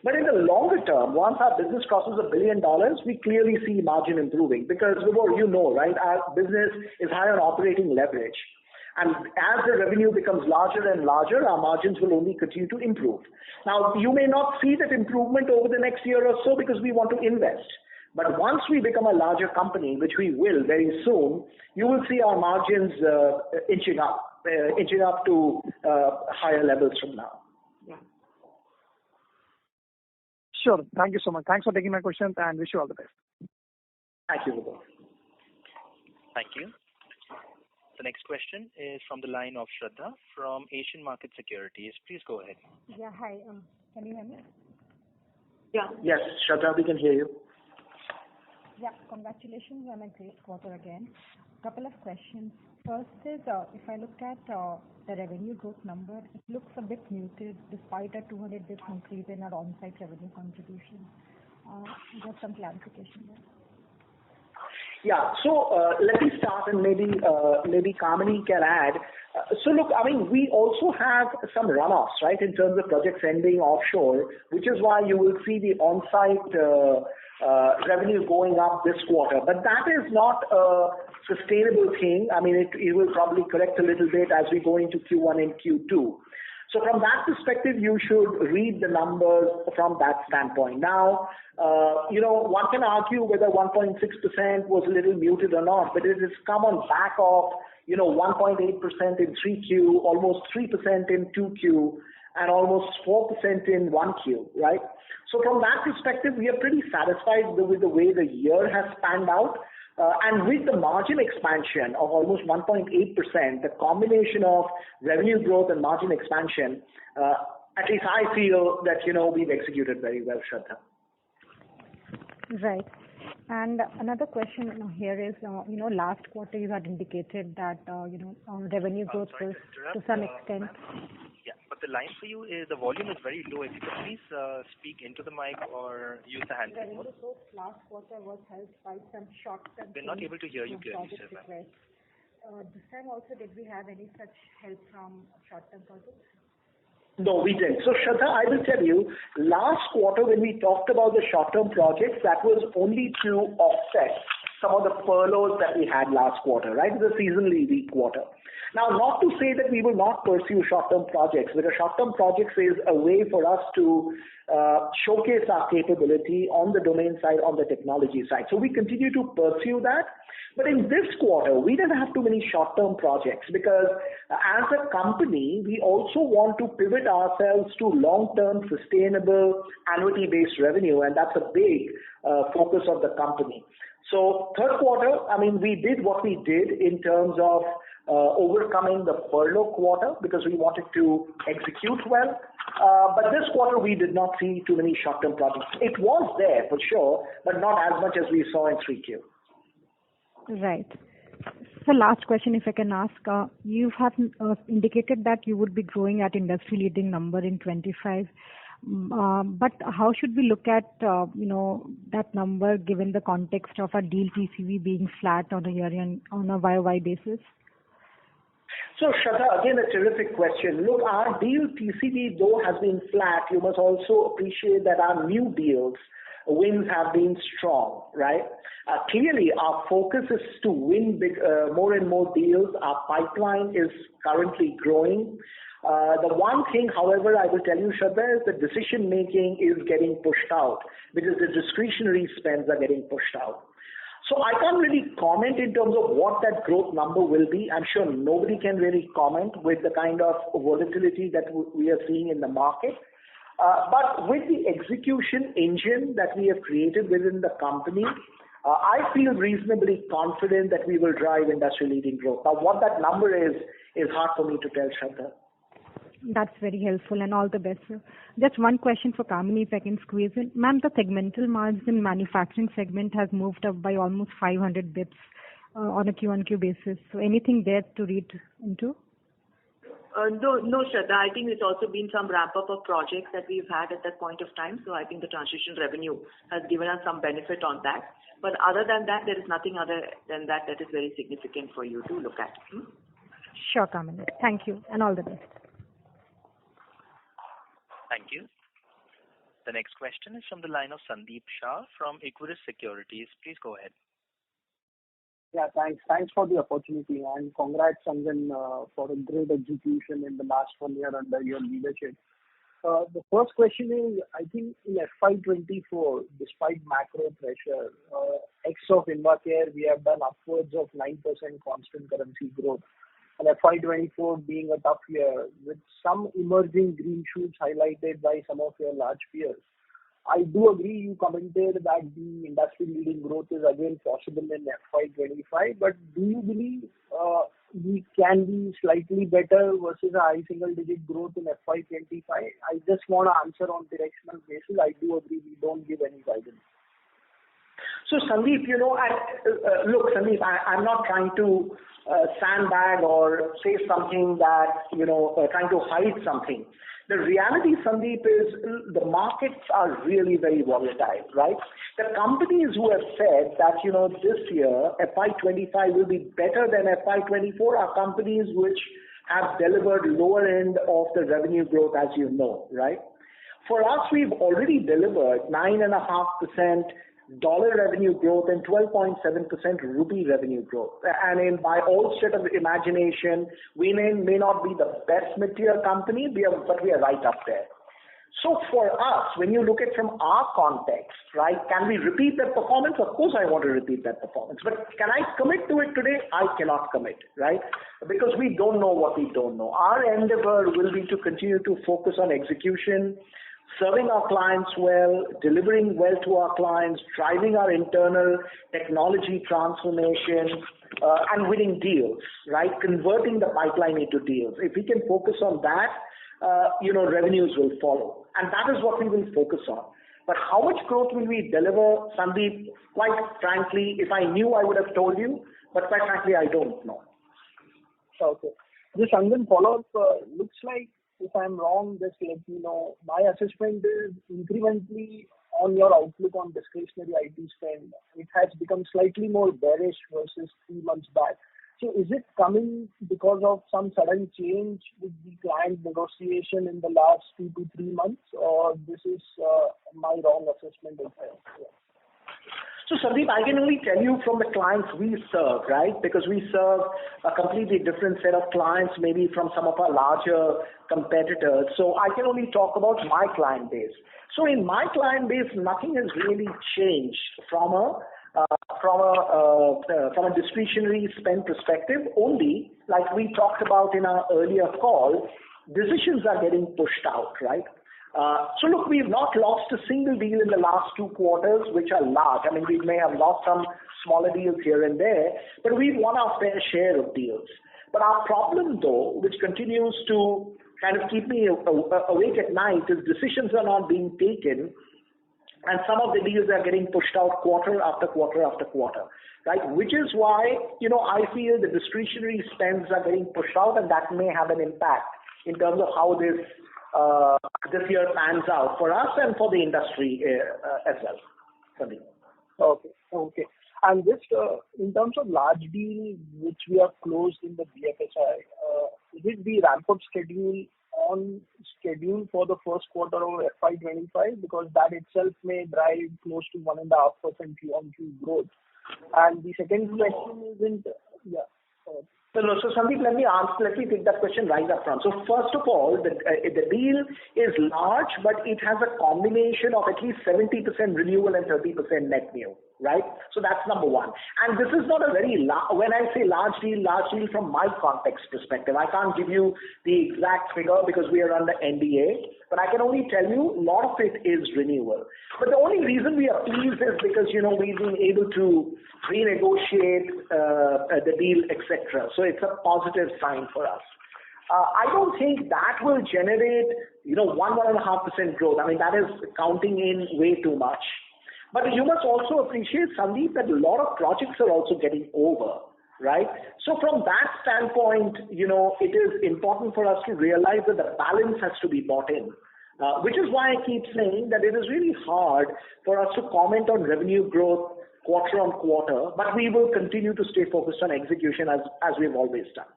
[SPEAKER 3] But in the longer term, once our business crosses $1 billion, we clearly see margin improving because, right, our business is high on operating leverage. And as the revenue becomes larger and larger, our margins will only continue to improve. Now, you may not see that improvement over the next year or so because we want to invest. But once we become a larger company, which we will very soon, you will see our margins inching up to higher levels from now.
[SPEAKER 8] Sure. Thank you so much. Thanks for taking my questions and wish you all the best.
[SPEAKER 3] Thank you, Vibhor.
[SPEAKER 1] Thank you. The next question is from the line of Shraddha from Asian Market Securities. Please go ahead.
[SPEAKER 9] Yeah, hi. Can you hear me?
[SPEAKER 4] Yeah.
[SPEAKER 3] Yes, Shraddha, we can hear you.
[SPEAKER 9] Yeah, congratulations on a great quarter again. Couple of questions. First is, if I look at the revenue growth number, it looks a bit muted despite a 200 basis increase in our on-site revenue contribution. Just some clarification there.
[SPEAKER 3] Yeah, so let me start and maybe Kamini can add. So look, I mean, we also have some runoffs, right, in terms of projects ending offshore, which is why you will see the on-site revenue going up this quarter. But that is not a sustainable thing. I mean, it will probably correct a little bit as we go into Q1 and Q2. So from that perspective, you should read the numbers from that standpoint. Now, one can argue whether 1.6% was a little muted or not, but it has come on back of, 1.8% in 3Q, almost 3% in 2Q. and almost 4% in 1Q, right? So from that perspective, we are pretty satisfied with the way the year has panned out. And with the margin expansion of almost 1.8%, the combination of revenue growth and margin expansion, at least I feel that, we've executed very well, Shraddha.
[SPEAKER 9] Right. And another question here is, last quarter you had indicated that, revenue growth was to some extent.
[SPEAKER 1] Yeah, but the line for you is, the volume is very low. If you could please speak into the mic or use the handset.
[SPEAKER 9] Revenue growth last quarter was helped by some short-term.
[SPEAKER 1] We're not able to hear you clearly, sir.
[SPEAKER 9] This time also, did we have any such help from short-term projects?
[SPEAKER 3] No, we didn't. So, Shraddha, I will tell you, last quarter when we talked about the short-term projects, that was only to offset some of the furloughs that we had last quarter, right? The seasonally weak quarter. Now, not to say that we will not pursue short-term projects, but a short-term projects is a way for us to showcase our capability on the domain side, on the technology side. So we continue to pursue that. But in this quarter, we didn't have too many short-term projects because as a company, we also want to pivot ourselves to long-term sustainable annuity-based revenue, and that's a big focus of the company. So third quarter, we did what we did in terms of overcoming the furlough quarter because we wanted to execute well. But this quarter, we did not see too many short-term projects. It was there for sure, but not as much as we saw in 3Q.
[SPEAKER 9] Right. So last question, if I can ask, you have indicated that you would be growing at industry-leading number in 25. But how should we look at, that number given the context of a deal TCV being flat on a YOY basis?
[SPEAKER 3] So, Shraddha, again, a terrific question. Look, our deal TCV, though, has been flat. You must also appreciate that our new deals wins have been strong, right? Clearly, our focus is to win more and more deals. Our pipeline is currently growing. The one thing, however, I will tell you, Shraddha, is the decision making is getting pushed out because the discretionary spends are getting pushed out. So I can't really comment in terms of what that growth number will be. I'm sure nobody can really comment with the kind of volatility that we are seeing in the market. But with the execution engine that we have created within the company, I feel reasonably confident that we will drive industry-leading growth. Now, what that number is hard for me to tell, Shraddha.
[SPEAKER 9] That's very helpful and all the best, sir. Just one question for Kamini, if I can squeeze in. Ma'am, the segmental margin in manufacturing segment has moved up by almost 500 bips on a Q-on-Q basis. So anything there to read into?
[SPEAKER 4] No, Shraddha. I think it's also been some ramp-up of projects that we've had at that point of time. So I think the transition revenue has given us some benefit on that. But other than that, there is nothing other than that is very significant for you to look at.
[SPEAKER 9] Sure, Kamini. Thank you and all the best.
[SPEAKER 1] Thank you. The next question is from the line of Sandeep Shah from Equirus Securities. Please go ahead.
[SPEAKER 10] Yeah, thanks. Thanks for the opportunity and congrats, Angan, for a great execution in the last 1 year under your leadership. The first question is, I think in FY24, despite macro pressure, X of Invacare, we have done upwards of 9% constant currency growth. And FY24 being a tough year with some emerging green shoots highlighted by some of your large peers. I do agree you commented that the industry-leading growth is again possible in FY25, but do you believe we can be slightly better versus a high single-digit growth in FY25? I just want to answer on directional basis. I do agree we don't give any guidance.
[SPEAKER 3] So, Sandeep, look, Sandeep, I'm not trying to sandbag or say something that, trying to hide something. The reality, Sandeep, is the markets are really very volatile, right? The companies who have said that, this year, FY25 will be better than FY24 are companies which have delivered lower end of the revenue growth, as you know, right? For us, we've already delivered 9.5% dollar revenue growth and 12.7% rupee revenue growth. And by all stretch of imagination, we may not be the best mid-tier company, but we are right up there. So for us, when you look at from our context, right, can we repeat that performance? Of course I want to repeat that performance. But can I commit to it today? I cannot commit, right? Because we don't know what we don't know. Our endeavor will be to continue to focus on execution, serving our clients well, delivering well to our clients, driving our internal technology transformation, and winning deals, right? Converting the pipeline into deals. If we can focus on that, revenues will follow. And that is what we will focus on. But how much growth will we deliver, Sandeep? Quite frankly, if I knew, I would have told you. But quite frankly, I don't know.
[SPEAKER 10] Okay. This Angan follow-up looks like, if I'm wrong, just let me know. My assessment is incrementally on your outlook on discretionary IT spend. It has become slightly more bearish versus 3 months back. So is it coming because of some sudden change with the client negotiation in the last 2 to 3 months, or this is my wrong assessment of it?
[SPEAKER 3] So Sandeep, I can only tell you from the clients we serve, right? Because we serve a completely different set of clients, maybe from some of our larger competitors. So I can only talk about my client base. So in my client base, nothing has really changed from a discretionary spend perspective. Only, like we talked about in our earlier call, decisions are getting pushed out, right? So look, we've not lost a single deal in the last 2 quarters, which are large. I mean, we may have lost some smaller deals here and there, but we've won our fair share of deals. But our problem, though, which continues to kind of keep me awake at night, is decisions are not being taken, and some of the deals are getting pushed out quarter after quarter after quarter, right? Which is why, I feel the discretionary spends are getting pushed out, and that may have an impact in terms of how this year pans out for us and for the industry as well. Sandeep.
[SPEAKER 10] Okay. And just in terms of large deal which we have closed in the BFSI, is it the ramp-up schedule on schedule for the first quarter of FY25? Because that itself may drive close to 1.5% Q-on-Q growth. And the second question isn't,
[SPEAKER 3] So Sandeep, let me take that question right up front. So first of all, the deal is large, but it has a combination of at least 70% renewal and 30% net new, right? So that's number one. And this is not a very when I say large deal from my context perspective, I can't give you the exact figure because we are under NDA, but I can only tell you a lot of it is renewal. But the only reason we are pleased is because, we've been able to renegotiate the deal, etc. So it's a positive sign for us. I don't think that will generate, 1.5% growth. I mean, that is counting in way too much. But you must also appreciate, Sandeep, that a lot of projects are also getting over, right? So from that standpoint, it is important for us to realize that the balance has to be bought in. Which is why I keep saying that it is really hard for us to comment on revenue growth quarter on quarter, but we will continue to stay focused on execution as we've always done.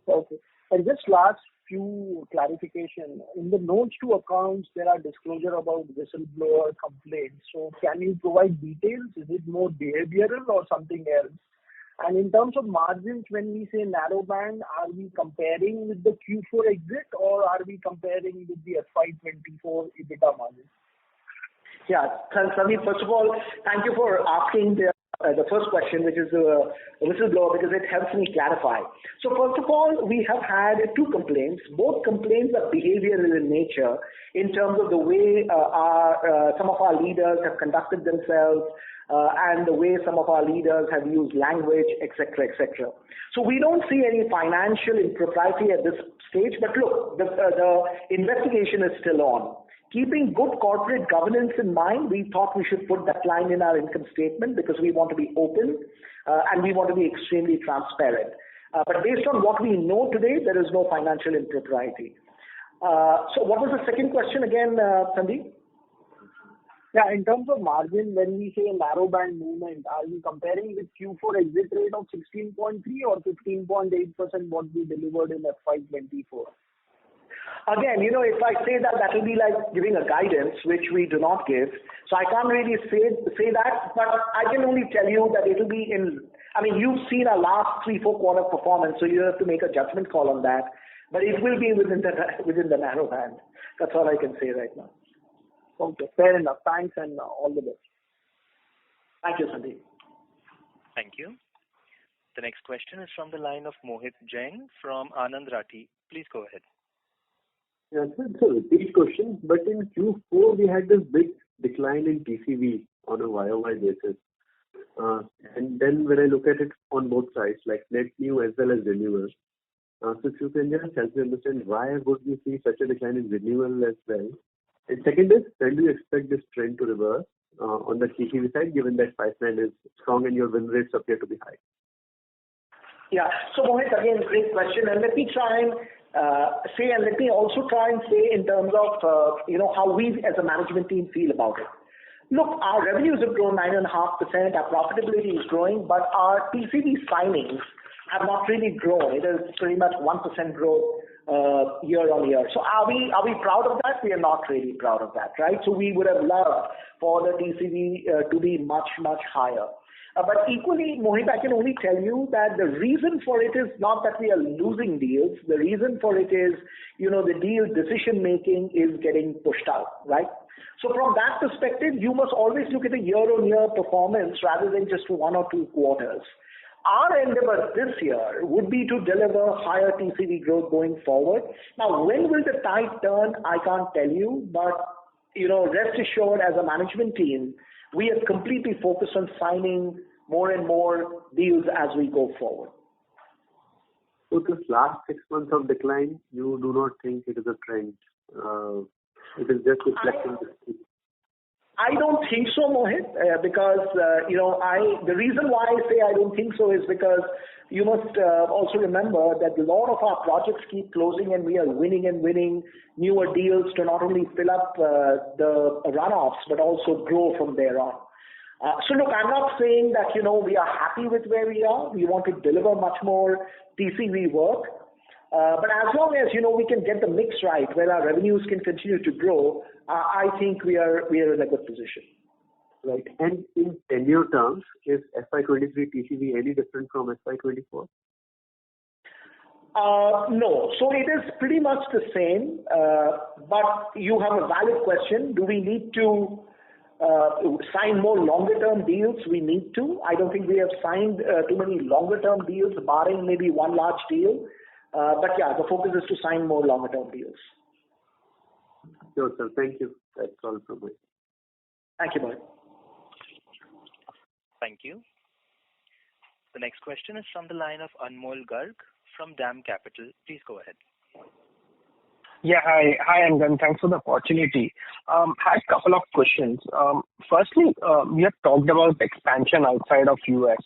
[SPEAKER 10] Okay. And just last few clarification. In the notes to accounts, there are disclosure about whistleblower complaints. So can you provide details? Is it more behavioral or something else? And in terms of margins, when we say narrow band, are we comparing with the Q4 exit or are we comparing with the FY24 EBITDA margin?
[SPEAKER 3] Yeah, Sandeep, first of all, thank you for asking the first question, which is the whistleblower, because it helps me clarify. So first of all, we have had 2 complaints. Both complaints are behavioral in nature in terms of the way some of our leaders have conducted themselves and the way some of our leaders have used language, etc., etc. So we don't see any financial impropriety at this stage, but look, the investigation is still on. Keeping good corporate governance in mind, we thought we should put that line in our income statement because we want to be open and we want to be extremely transparent. But based on what we know today, there is no financial impropriety. So what was the second question again, Sandeep?
[SPEAKER 10] Yeah, in terms of margin, when we say a narrow band movement, are we comparing with Q4 exit rate of 16.3 or 15.8% what we delivered in FY24?
[SPEAKER 3] Again, if I say that, that will be like giving a guidance, which we do not give. So I can't really say that, but I can only tell you that it will be you've seen our last 3-4 quarter performance, so you have to make a judgment call on that. But it will be within the narrow band. That's all I can say right now.
[SPEAKER 10] Okay, fair enough. Thanks and all the best.
[SPEAKER 3] Thank you, Sandeep.
[SPEAKER 1] Thank you. The next question is from the line of Mohit Jain from Anand Rathi. Please go ahead.
[SPEAKER 11] Yes, sir. It's a repeat question, but in Q4 we had this big decline in TCV on a YOY basis. And then when I look at it on both sides, like net new as well as renewal, so if you can just help me understand why would we see such a decline in renewal as well? And second is, when do you expect this trend to reverse on the TCV side, given that pipeline is strong and your win rates appear to be high?
[SPEAKER 3] Yeah. So Mohit, again, great question. And let me try and let me also try and say in terms of, how we as a management team feel about it. Look, our revenues have grown 9.5%, our profitability is growing, but our TCV signings have not really grown. It is pretty much 1% growth year on year. So are we proud of that? We are not really proud of that, right? So we would have loved for the TCV to be much, much higher. But equally, Mohit, I can only tell you that the reason for it is not that we are losing deals. The reason for it is, the deal decision making is getting pushed out, right? So from that perspective, you must always look at the year-on-year performance rather than just 1 or 2 quarters. Our endeavor this year would be to deliver higher TCV growth going forward. Now, when will the tide turn? I can't tell you, but rest assured, as a management team, we are completely focused on signing more and more deals as we go forward.
[SPEAKER 11] So this last 6 months of decline, you do not think it is a trend? It is just reflecting the...
[SPEAKER 3] I don't think so, Mohit, because, the reason why I say I don't think so is because you must also remember that a lot of our projects keep closing and we are winning newer deals to not only fill up the runoffs, but also grow from there on. So look, I'm not saying that, we are happy with where we are. We want to deliver much more TCV work. But as long as, we can get the mix right, where our revenues can continue to grow, I think we are in a good position.
[SPEAKER 11] Right. And in tenure terms, is FY23 TCV any different from FY24?
[SPEAKER 3] No. So it is pretty much the same, but you have a valid question. Do we need to sign more longer-term deals? We need to. I don't think we have signed too many longer-term deals, barring maybe one large deal. But yeah, the focus is to sign more longer-term deals.
[SPEAKER 11] Sure, sir. Thank you. That's all from me.
[SPEAKER 3] Thank you, Mohit.
[SPEAKER 1] Thank you. The next question is from the line of Anmol Garg from DAM Capital. Please go ahead.
[SPEAKER 12] Yeah, hi, Angan. Thanks for the opportunity. Had a couple of questions. Firstly, we have talked about expansion outside of US.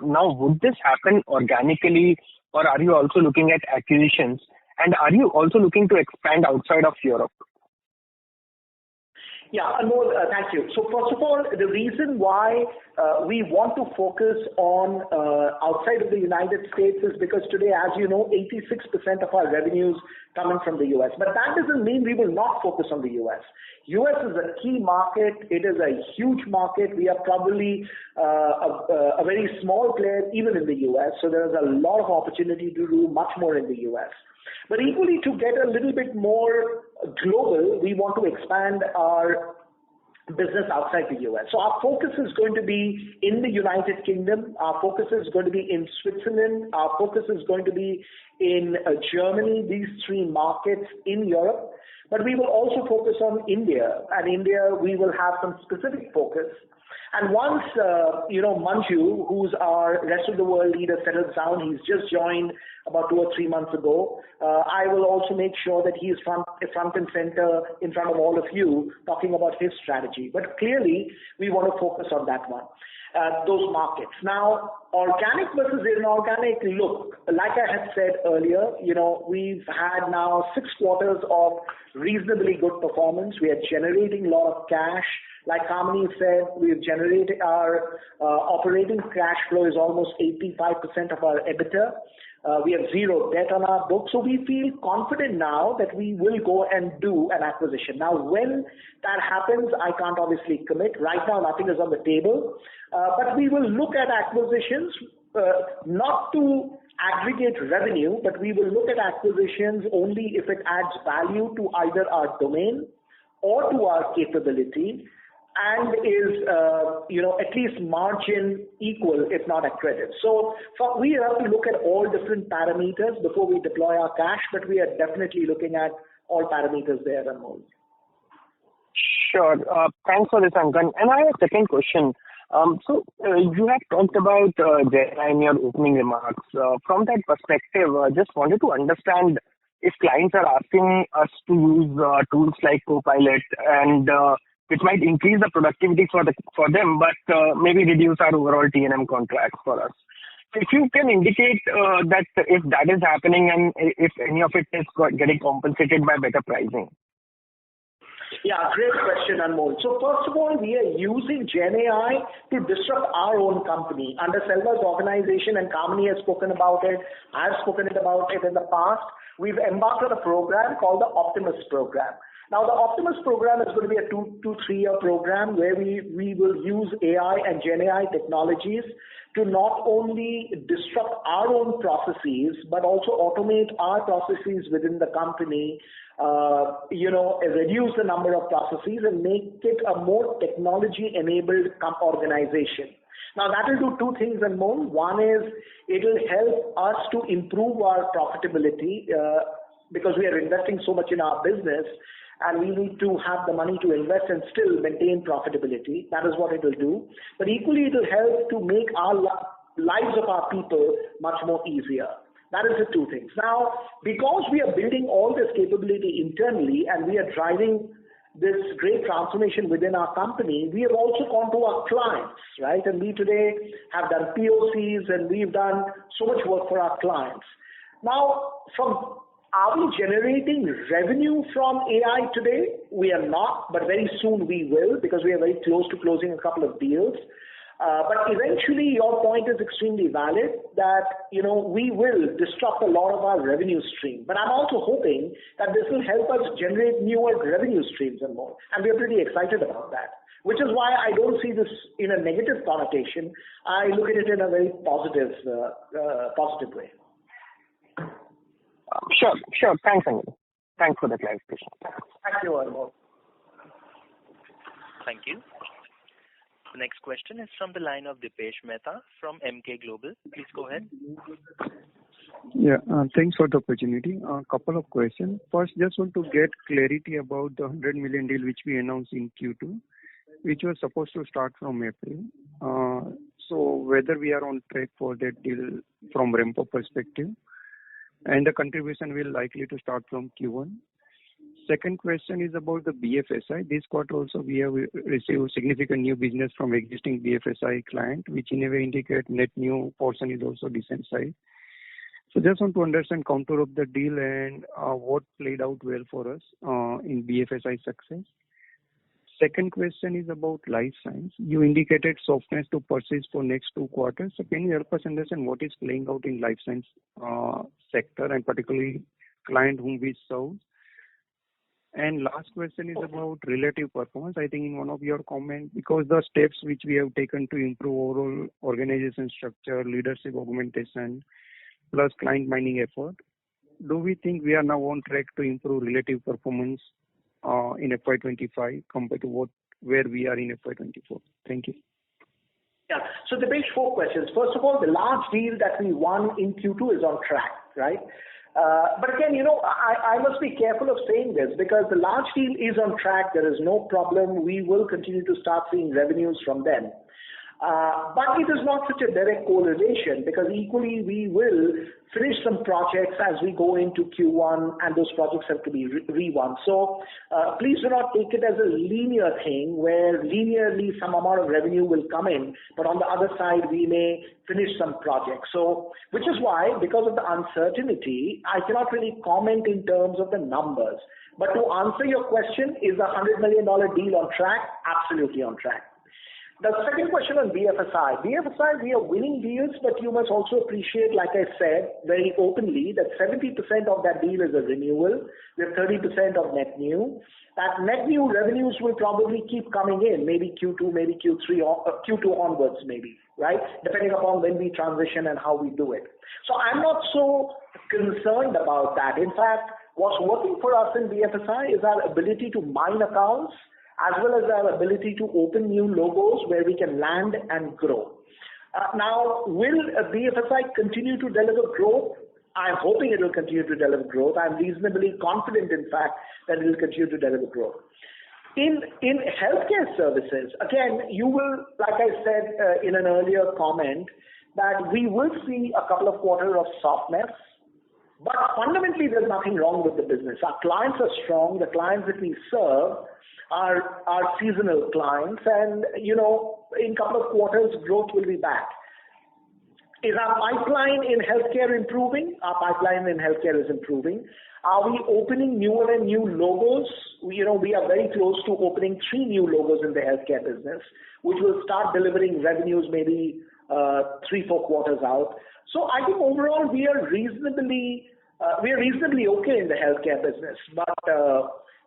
[SPEAKER 12] Now, would this happen organically, or are you also looking at acquisitions? And are you also looking to expand outside of Europe?
[SPEAKER 3] Yeah, Anmol, thank you. So first of all, the reason why we want to focus on outside of the United States is because today, as you know, 86% of our revenues coming from the US. But that doesn't mean we will not focus on the US. US is a key market. It is a huge market. We are probably a very small player even in the US. So there is a lot of opportunity to do much more in the US. But equally, to get a little bit more global, we want to expand our business outside the US. So our focus is going to be in the United Kingdom. Our focus is going to be in Switzerland. Our focus is going to be in Germany, these 3 markets in Europe. But we will also focus on India. And India, we will have some specific focus. And once, Manju, who's our rest of the world leader, settles down, he's just joined about 2 or 3 months ago, I will also make sure that he is front and center in front of all of you talking about his strategy. But clearly, we want to focus on that one, those markets. Now, organic versus inorganic, look, like I had said earlier, we've had now 6 quarters of reasonably good performance. We are generating a lot of cash. Like Kamini said, we've generated our operating cash flow is almost 85% of our EBITDA. We have 0 debt on our books. So we feel confident now that we will go and do an acquisition. Now, when that happens, I can't obviously commit. Right now, nothing is on the table. But we will look at acquisitions not to aggregate revenue, but we will look at acquisitions only if it adds value to either our domain or to our capability and is, at least margin equal, if not accretive. So we have to look at all different parameters before we deploy our cash, but we are definitely looking at all parameters there, Anmol.
[SPEAKER 12] Sure. Thanks for this, Angan. And I have a second question. You have talked about GenAI in your opening remarks. From that perspective, just wanted to understand if clients are asking us to use tools like Copilot and which might increase the productivity for them, but maybe reduce our overall T&M contracts for us. So if you can indicate that if that is happening and if any of it is getting compensated by better pricing.
[SPEAKER 3] Yeah, great question, Anmol. So first of all, we are using GenAI to disrupt our own company. Under Selva's organization, and Kamini has spoken about it, I've spoken about it in the past, we've embarked on a program called the Optimus program. Now, the Optimus program is going to be a 2 to 3 year program where we will use AI and GenAI technologies to not only disrupt our own processes, but also automate our processes within the company, reduce the number of processes and make it a more technology-enabled organization. Now, that will do two things and more. One is it will help us to improve our profitability because we are investing so much in our business and we need to have the money to invest and still maintain profitability. That is what it will do. But equally, it will help to make our lives of our people much more easier. That is the two things. Now, because we are building all this capability internally and we are driving this great transformation within our company, we have also gone to our clients, right? And we today have done POCs and we've done so much work for our clients. Now, are we generating revenue from AI today? We are not, but very soon we will because we are very close to closing a couple of deals. But eventually, your point is extremely valid that, we will disrupt a lot of our revenue stream. But I'm also hoping that this will help us generate newer revenue streams and more. And we're pretty excited about that, which is why I don't see this in a negative connotation. I look at it in a very positive way.
[SPEAKER 12] Sure. Thanks, Anil. Thanks for the clarification.
[SPEAKER 3] Thank you, Anmol.
[SPEAKER 1] Thank you. The next question is from the line of Dipesh Mehta from Emkay Global. Please go ahead.
[SPEAKER 13] Yeah, thanks for the opportunity. A couple of questions. First, just want to get clarity about the 100 million deal which we announced in Q2, which was supposed to start from April. So whether we are on track for that deal from ramp-up perspective, and the contribution will likely to start from Q1. Second question is about the BFSI. This quarter also we have received significant new business from existing BFSI client, which in a way indicate net new portion is also decent size. So just want to understand contour of the deal and what played out well for us in BFSI success. Second question is about life science. You indicated softness to persist for next 2 quarters. So can you help us understand what is playing out in life science sector and particularly client whom we serve? And last question is about relative performance. I think in one of your comments, because the steps which we have taken to improve overall organization structure, leadership augmentation, plus client mining effort, do we think we are now on track to improve relative performance in FY25 compared to where we are in FY24? Thank you.
[SPEAKER 3] Yeah. So the big 4 questions. First of all, the large deal that we won in Q2 is on track, right? But again, I must be careful of saying this because the large deal is on track. There is no problem. We will continue to start seeing revenues from them. But it is not such a direct correlation because equally we will finish some projects as we go into Q1 and those projects have to be re-won. So please do not take it as a linear thing where linearly some amount of revenue will come in, but on the other side we may finish some projects. So which is why, because of the uncertainty, I cannot really comment in terms of the numbers. But to answer your question, is the $100 million deal on track? Absolutely on track. The second question on BFSI. BFSI, we are winning deals, but you must also appreciate, like I said very openly, that 70% of that deal is a renewal. We have 30% of net new. That net new revenues will probably keep coming in, maybe Q2, maybe Q3, or Q2 onwards maybe, right? Depending upon when we transition and how we do it. So I'm not so concerned about that. In fact, what's working for us in BFSI is our ability to mine accounts, as well as our ability to open new logos where we can land and grow. Now, will BFSI continue to deliver growth? I'm hoping it will continue to deliver growth. I'm reasonably confident, in fact, that it will continue to deliver growth. In healthcare services, again, you will, like I said in an earlier comment, that we will see a couple of quarters of softness. But fundamentally, there's nothing wrong with the business. Our clients are strong. The clients that we serve are seasonal clients, and in a couple of quarters, growth will be back. Is our pipeline in healthcare improving? Our pipeline in healthcare is improving. Are we opening newer and new logos? We are very close to opening 3 new logos in the healthcare business, which will start delivering revenues maybe 3-4 quarters out. So I think overall we are reasonably okay in the healthcare business, but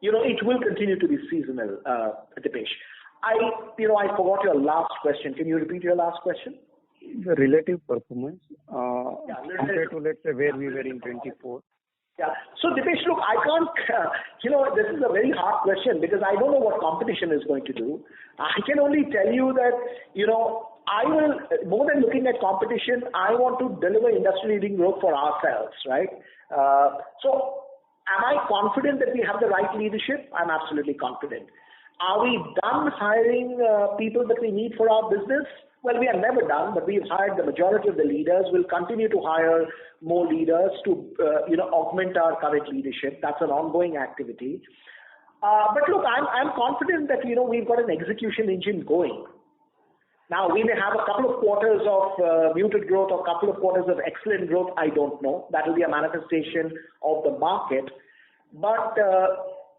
[SPEAKER 3] it will continue to be seasonal, Dipesh. I forgot your last question. Can you repeat your last question?
[SPEAKER 13] The relative performance compared to, let's say, where we were in 24.
[SPEAKER 3] Yeah. So Dipesh, look, I can't, this is a very hard question because I don't know what competition is going to do. I can only tell you that, I will, more than looking at competition, I want to deliver industry-leading growth for ourselves, right? So am I confident that we have the right leadership? I'm absolutely confident. Are we done hiring people that we need for our business? Well, we are never done, but we've hired the majority of the leaders. We'll continue to hire more leaders to, augment our current leadership. That's an ongoing activity. But look, I'm confident that, we've got an execution engine going. Now, we may have a couple of quarters of muted growth or a couple of quarters of excellent growth. I don't know. That will be a manifestation of the market. But,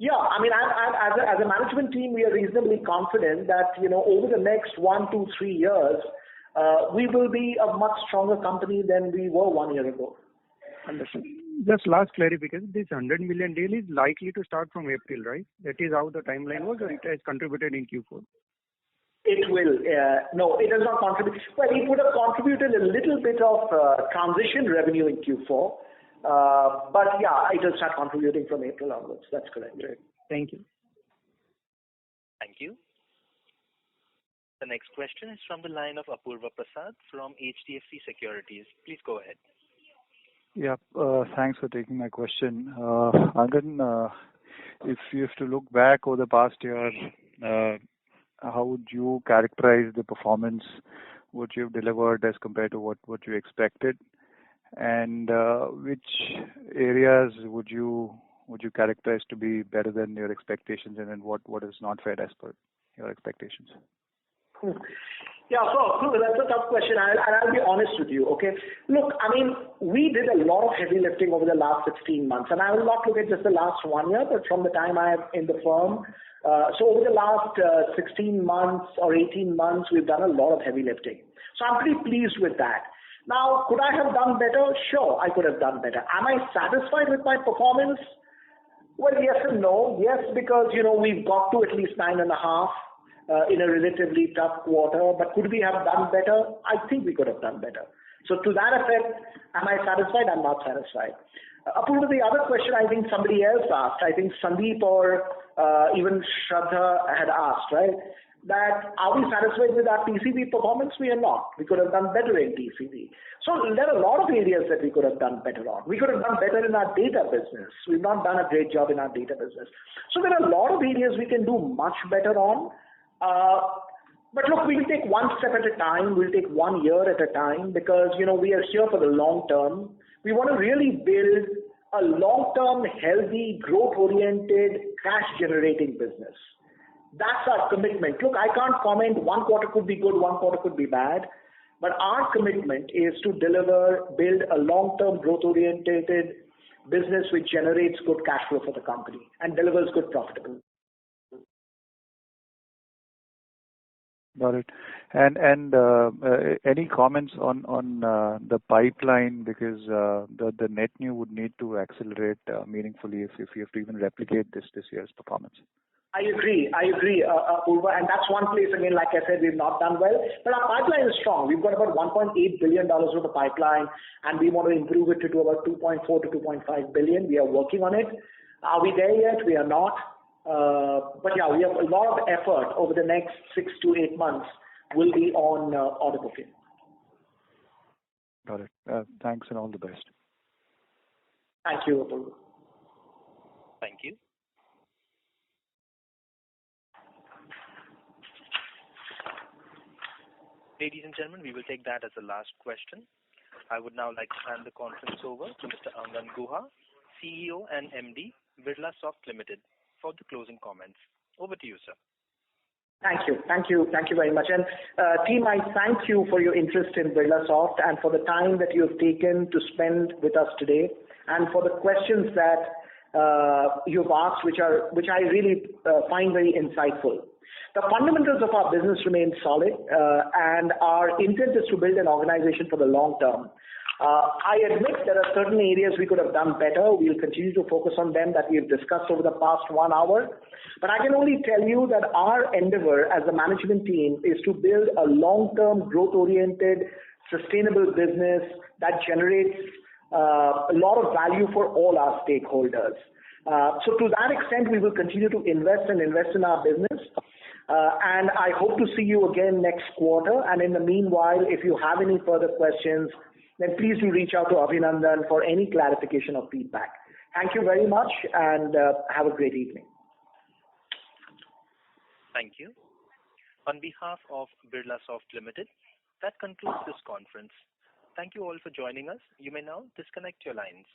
[SPEAKER 3] as a management team, we are reasonably confident that, over the next 1, 2, 3 years, we will be a much stronger company than we were 1 year ago.
[SPEAKER 13] Understood. Just last clarification, this 100 million deal is likely to start from April, right? That is how the timeline was, or it has contributed in Q4?
[SPEAKER 3] It will. No, it has not contributed. Well, it would have contributed a little bit of transition revenue in Q4. But yeah, it will start contributing from April onwards. That's correct.
[SPEAKER 13] Great. Thank you.
[SPEAKER 1] Thank you. The next question is from the line of Apurva Prasad from HDFC Securities. Please go ahead.
[SPEAKER 5] Yeah, thanks for taking my question. Angan, if you have to look back over the past year, how would you characterize the performance, what you've delivered as compared to what you expected? And which areas would you characterize to be better than your expectations, and then what is not fair as per your expectations?
[SPEAKER 3] Yeah, so that's a tough question. I'll be honest with you, okay? Look, we did a lot of heavy lifting over the last 16 months, and I will not look at just the last 1 year, but from the time I am in the firm. So over the last 16 months or 18 months, we've done a lot of heavy lifting. So I'm pretty pleased with that. Now, could I have done better? Sure, I could have done better. Am I satisfied with my performance? Well, yes and no. Yes, because, we've got to at least 9.5 in a relatively tough quarter. But could we have done better? I think we could have done better. So to that effect, am I satisfied? I'm not satisfied. Apurva, the other question I think somebody else asked, I think Sandeep or even Shraddha had asked, right? That are we satisfied with our TCV performance? We are not. We could have done better in TCV. So there are a lot of areas that we could have done better on. We could have done better in our data business. We've not done a great job in our data business. So there are a lot of areas we can do much better on. But look, we'll take one step at a time. We'll take 1 year at a time because, we are here for the long term. We want to really build a long-term, healthy, growth-oriented, cash-generating business. That's our commitment. Look, I can't comment. 1 quarter could be good, 1 quarter could be bad. But our commitment is to build a long-term, growth-oriented business which generates good cash flow for the company and delivers good profitability.
[SPEAKER 5] Got it. And any comments on the pipeline, because the net new would need to accelerate meaningfully if you have to even replicate this year's performance.
[SPEAKER 3] I agree, Apurva, and that's one place, again, like I said, we've not done well. But our pipeline is strong. We've got about $1.8 billion worth of pipeline, and we want to improve it to about 2.4 to 2.5 billion. We are working on it. Are we there yet? We are not. But yeah, we have a lot of effort over the next 6 to 8 months will be on order booking.
[SPEAKER 5] Got it. Thanks and all the best.
[SPEAKER 3] Thank you, Apurva.
[SPEAKER 1] Thank you. Ladies and gentlemen, we will take that as the last question. I would now like to hand the conference over to Mr. Angan Guha, CEO and MD, Birla Soft Limited, for the closing comments. Over to you, sir.
[SPEAKER 3] Thank you very much. And team, I thank you for your interest in Birla Soft and for the time that you have taken to spend with us today, and for the questions that you've asked, which I really find very insightful. The fundamentals of our business remain solid, and our intent is to build an organization for the long term. I admit there are certain areas we could have done better. We'll continue to focus on them that we have discussed over the past 1 hour. But I can only tell you that our endeavor as a management team is to build a long-term, growth-oriented, sustainable business that generates a lot of value for all our stakeholders. So to that extent, we will continue to invest in our business. And I hope to see you again next quarter. And in the meanwhile, if you have any further questions, then please do reach out to Abhinandan for any clarification or feedback. Thank you very much, and have a great evening.
[SPEAKER 1] Thank you. On behalf of Birla Soft Limited, that concludes this conference. Thank you all for joining us. You may now disconnect your lines.